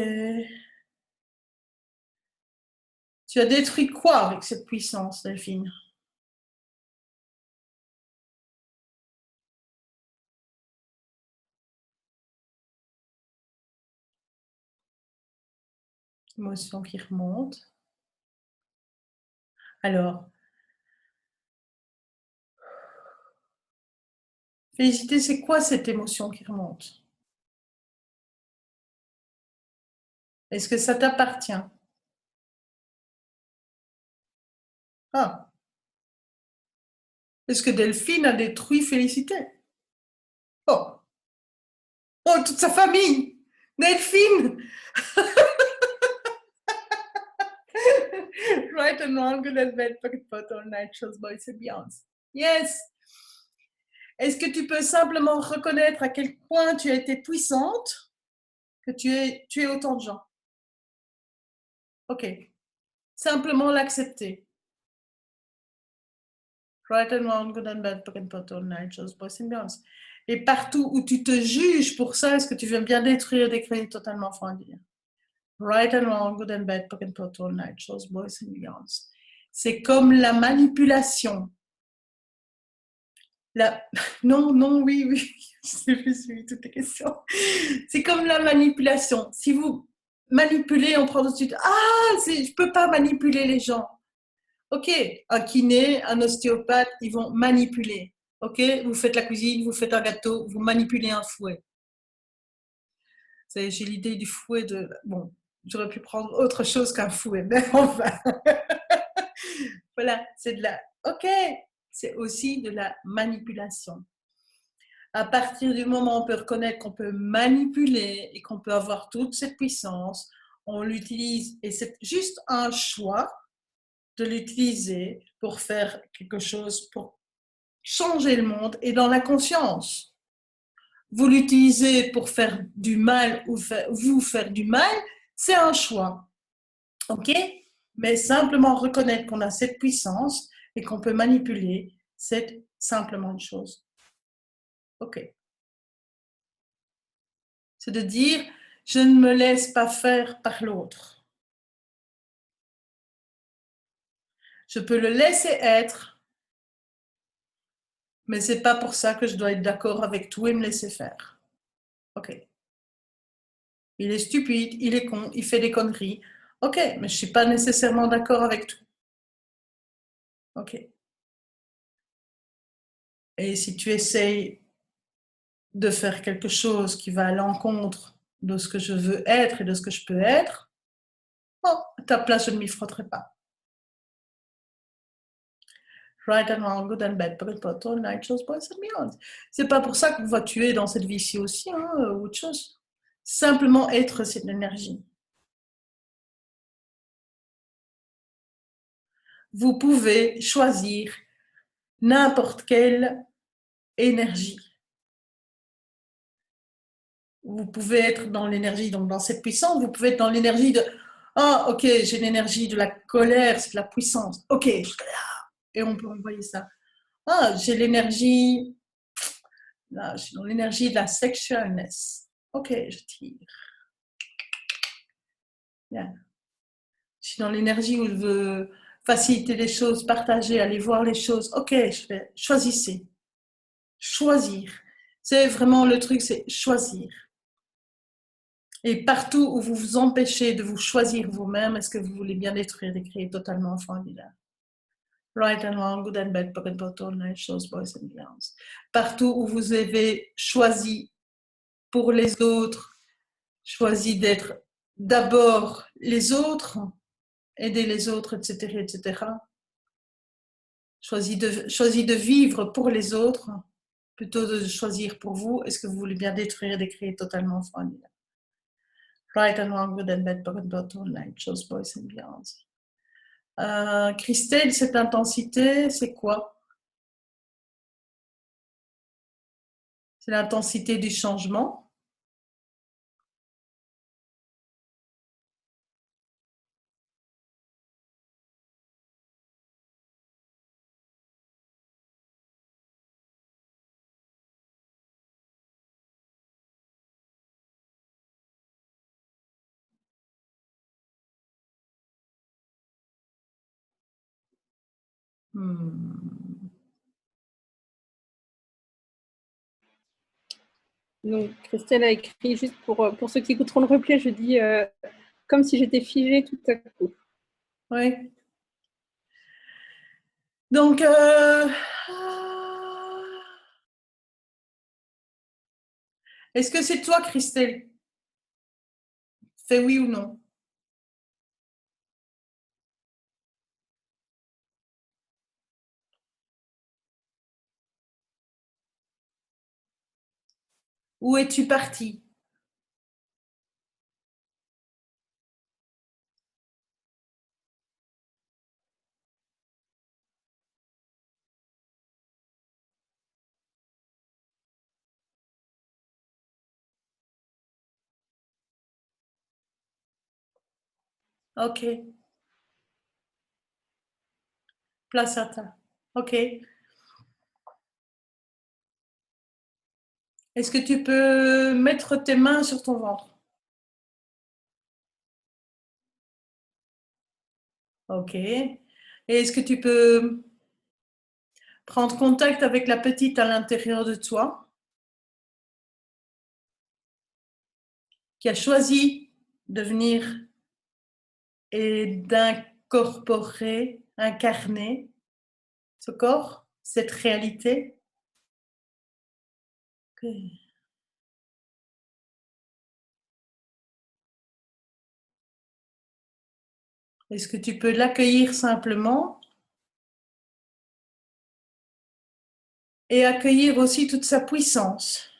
Speaker 1: Tu as détruit quoi avec cette puissance, Delphine? Émotion qui remonte. Alors, Félicité, c'est quoi cette émotion qui remonte? Est-ce que ça t'appartient? Ah. Est-ce que Delphine a détruit Félicité? Oh. Oh, toute sa famille! Delphine! Right and wrong, good and bad, pocket pot, all night, shows, boys and beyonds. Yes! Est-ce que tu peux simplement reconnaître à quel point tu as été puissante, que tu es autant de gens? Ok. Simplement l'accepter. Right and wrong, good and bad, pocket pot, all night, shows, boys and beyonds. Et partout où tu te juges pour ça, est-ce que tu veux bien détruire des crédits totalement frauduleux? Right and wrong, good and bad, pocket pot, all night, shows, boys and beyonds. C'est comme la manipulation. Non, non, oui, oui, j'ai plus suivi toutes les questions. C'est comme la manipulation. Si vous manipulez, on prend tout de suite, ah, je ne peux pas manipuler les gens. Ok, un kiné, un ostéopathe, ils vont manipuler. Ok, vous faites la cuisine, vous faites un gâteau, vous manipulez un fouet. J'ai l'idée du fouet de... Bon, j'aurais pu prendre autre chose qu'un fouet, mais enfin. Voilà, c'est de la... Ok, c'est aussi de la manipulation. À partir du moment où on peut reconnaître qu'on peut manipuler et qu'on peut avoir toute cette puissance, on l'utilise et c'est juste un choix de l'utiliser pour faire quelque chose, pour changer le monde et dans la conscience. Vous l'utilisez pour faire du mal ou vous faire du mal, c'est un choix. Ok? Mais simplement reconnaître qu'on a cette puissance et qu'on peut manipuler, c'est simplement une chose. Ok. C'est de dire, je ne me laisse pas faire par l'autre. Je peux le laisser être, Mais c'est pas pour ça que je dois être d'accord avec tout et me laisser faire. Ok. Il est stupide, il est con, il fait des conneries. Ok, mais je suis pas nécessairement d'accord avec tout. Ok. Et si tu essayes de faire quelque chose qui va à l'encontre de ce que je veux être et de ce que je peux être, oh, à ta place, je ne m'y frotterai pas. Right and wrong, good and bad, pocket bottle, night shows, boys and beyond. C'est pas pour ça qu'on va tuer dans cette vie-ci aussi, hein, ou autre chose. Simplement être cette énergie. Vous pouvez choisir n'importe quelle énergie. Vous pouvez être dans l'énergie, donc dans cette puissance, vous pouvez être dans l'énergie de ah, ok, j'ai l'énergie de la colère, c'est de la puissance. Ok, et on peut envoyer ça. Ah, j'ai l'énergie, là, je suis dans l'énergie de la sexualness. Ok, je tire. Bien. Je suis dans l'énergie où je veux faciliter les choses, partager, aller voir les choses. Ok, je fais choisissez. Choisir. C'est vraiment le truc, c'est choisir. Et partout où vous vous empêchez de vous choisir vous-même, est-ce que vous voulez bien détruire et créer totalement un formulaire? Right and wrong, good and bad, pocket bottle, night shows, boys and girls. Partout où vous avez choisi pour les autres, choisi d'être d'abord les autres, aider les autres, etc., etc. Choisi de vivre pour les autres plutôt de choisir pour vous. Est-ce que vous voulez bien détruire et créer totalement un formulaire? Right and wrong, good and bad, pocket bottle, night shows, boys and girls. Christelle, cette intensité, c'est quoi? C'est l'intensité du changement. Hmm.
Speaker 2: Donc, Christelle a écrit, juste pour ceux qui écouteront le replay, je dis comme si j'étais figée tout à coup.
Speaker 1: Oui. Donc, est-ce que c'est toi, Christelle? Fais oui ou non. Où es-tu partie? Ok. Placata. Ok. Est-ce que tu peux mettre tes mains sur ton ventre? Ok. Et est-ce que tu peux prendre contact avec la petite à l'intérieur de toi qui a choisi de venir et d'incorporer, incarner ce corps, cette réalité? Ok. Est-ce que tu peux l'accueillir simplement et accueillir aussi toute sa puissance?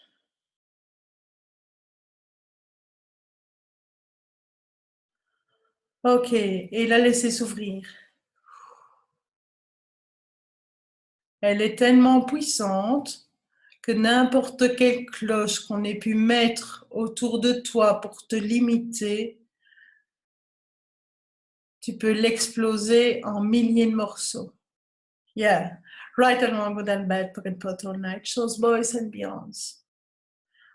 Speaker 1: Ok, et la laisser s'ouvrir. Elle est tellement puissante que n'importe quelle cloche qu'on ait pu mettre autour de toi pour te limiter, tu peux l'exploser en milliers de morceaux. Yeah. Right and wrong, good and bad, pocket pot all night, shows boys and beyonds.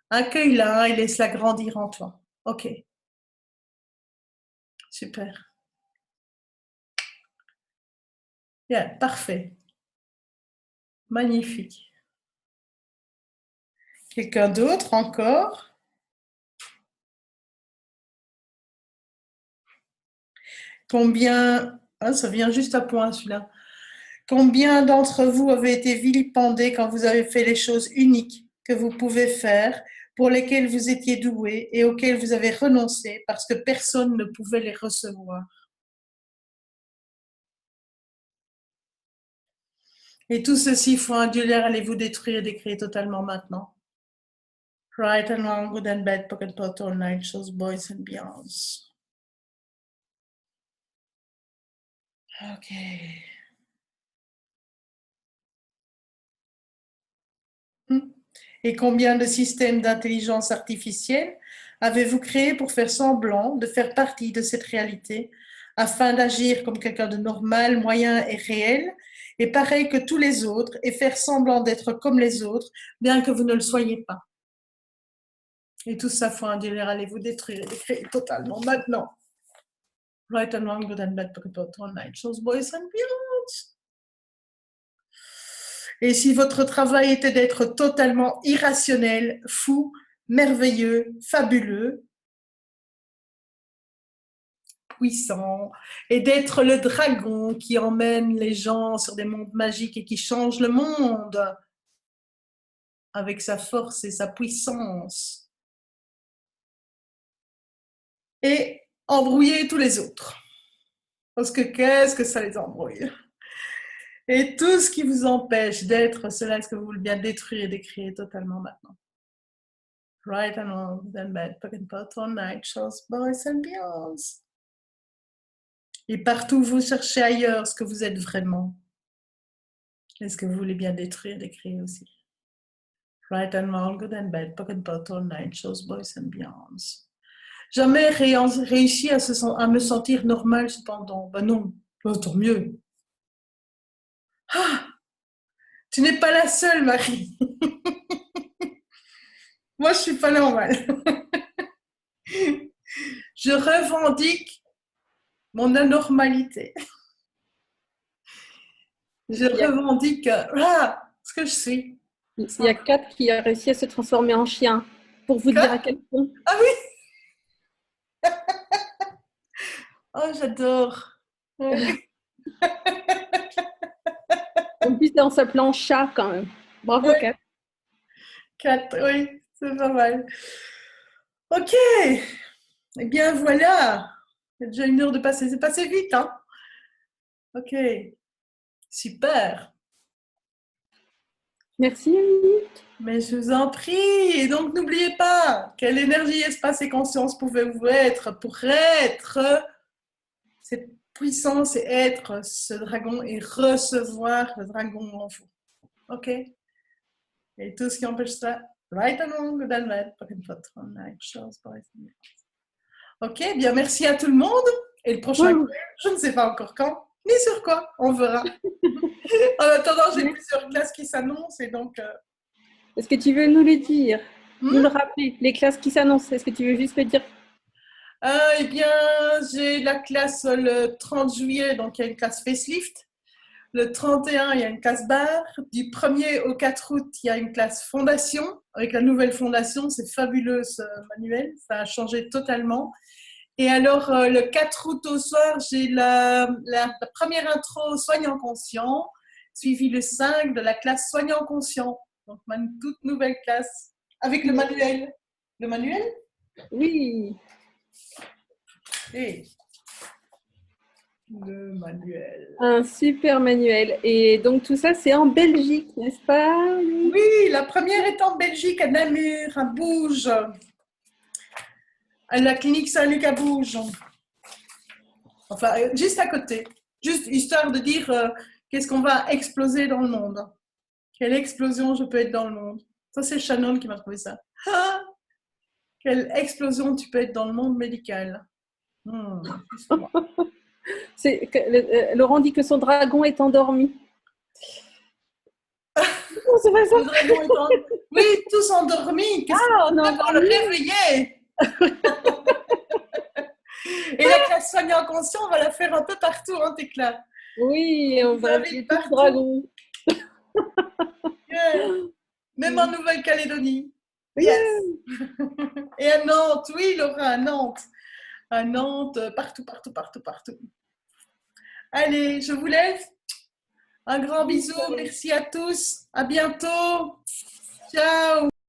Speaker 1: Accueille-la et laisse-la grandir en toi. Ok, super. Yeah, parfait. Magnifique. Quelqu'un d'autre encore? Combien, ah, ça vient juste à point celui-là. Combien d'entre vous avez été vilipendés quand vous avez fait les choses uniques que vous pouvez faire, pour lesquelles vous étiez doué et auxquelles vous avez renoncé parce que personne ne pouvait les recevoir? Et tout ceci, foi indulaire, allez-vous détruire et décrire totalement maintenant. Right and wrong, good and bad, pocket pot, all night shows, boys and beyonds. Ok. Et combien de systèmes d'intelligence artificielle avez-vous créé pour faire semblant de faire partie de cette réalité, afin d'agir comme quelqu'un de normal, moyen et réel, et pareil que tous les autres, et faire semblant d'être comme les autres, bien que vous ne le soyez pas? Et tout ça, foi indulaire, allez-vous détruire et décrire totalement maintenant. Right and wrong, good and bad, pocket pot, all night shows, boys and beyonds. Et si votre travail était d'être totalement irrationnel, fou, merveilleux, fabuleux, puissant, et d'être le dragon qui emmène les gens sur des mondes magiques et qui change le monde avec sa force et sa puissance, et embrouiller tous les autres. Parce que qu'est-ce que ça les embrouille? Et tout ce qui vous empêche d'être cela, est-ce que vous voulez bien détruire et décrire totalement maintenant? Right and wrong, then bad, pocket pot, all night, shows, boys and beyonds. Et partout où vous cherchez ailleurs ce que vous êtes vraiment, est-ce que vous voulez bien détruire, décrire aussi? Right and wrong, good and bad, pocket pot, all night, shows, boys and beyonds. Jamais réussi à me sentir normale cependant. Ben non, oh, tant mieux. Ah, tu n'es pas la seule, Marie. Moi, je suis pas normale. Je revendique mon anormalité. Je revendique ce que je suis.
Speaker 2: Il y a Kat qui a réussi à se transformer en chien. Pour vous dire à quel point.
Speaker 1: Ah oui. Oh, j'adore.
Speaker 2: En plus, c'est en s'appelant chat quand même. Bravo, Kat.
Speaker 1: Kat, oui, c'est pas mal. Ok. Eh bien, voilà. Il y a déjà 1 heure de passer. C'est passé vite, hein? Ok. Super.
Speaker 2: Merci, Amy.
Speaker 1: Mais je vous en prie. Et donc, n'oubliez pas quelle énergie, espace et conscience pouvez-vous être pour être cette puissance et être ce dragon et recevoir le dragon en vous. Ok? Et tout ce qui empêche ça, right and wrong, good and bad, pocket pot, all night, shows, boys and girls. Ok, bien merci à tout le monde. Et le prochain cours, je ne sais pas encore quand, ni sur quoi, on verra. En attendant, j'ai plusieurs classes qui s'annoncent et donc...
Speaker 2: Est-ce que tu veux nous le dire? Nous le rappeler, les classes qui s'annoncent. Est-ce que tu veux juste le dire?
Speaker 1: Eh bien, j'ai la classe le 30 juillet, donc il y a une classe facelift. Le 31, il y a une classe bar. Du 1er au 4 août, il y a une classe fondation. Avec la nouvelle fondation, c'est fabuleux ce manuel, ça a changé totalement. Et alors, le 4 août au soir, j'ai la première intro soignant conscient, suivi le 5 de la classe soignant conscient. Donc, ma toute nouvelle classe avec le manuel. Le manuel?
Speaker 2: Oui.
Speaker 1: Et le manuel.
Speaker 2: Un super manuel. Et donc, tout ça, c'est en Belgique, n'est-ce pas?
Speaker 1: Oui, la première est en Belgique, à Namur, à Bouge. À la clinique Saint-Luc à Bouge. Enfin, juste à côté. Juste histoire de dire qu'est-ce qu'on va exploser dans le monde. Quelle explosion je peux être dans le monde. Ça, c'est Shannon qui m'a trouvé ça. Ah, quelle explosion tu peux être dans le monde médical.
Speaker 2: Laurent dit que son dragon est endormi.
Speaker 1: Non, c'est pas ça. Le dragon est endormi. Oui, tous endormis.
Speaker 2: On a
Speaker 1: pour le réveiller. Et la classe soignant conscient, on va la faire un peu partout, hein, Tecla.
Speaker 2: Oui, on va inviter le dragon.
Speaker 1: Yeah. Même en Nouvelle-Calédonie. Yes. Et à Nantes, oui, Laura, à Nantes. À Nantes, partout, partout, partout, partout. Allez, je vous laisse. Un grand bisou. Merci à tous. À bientôt. Ciao.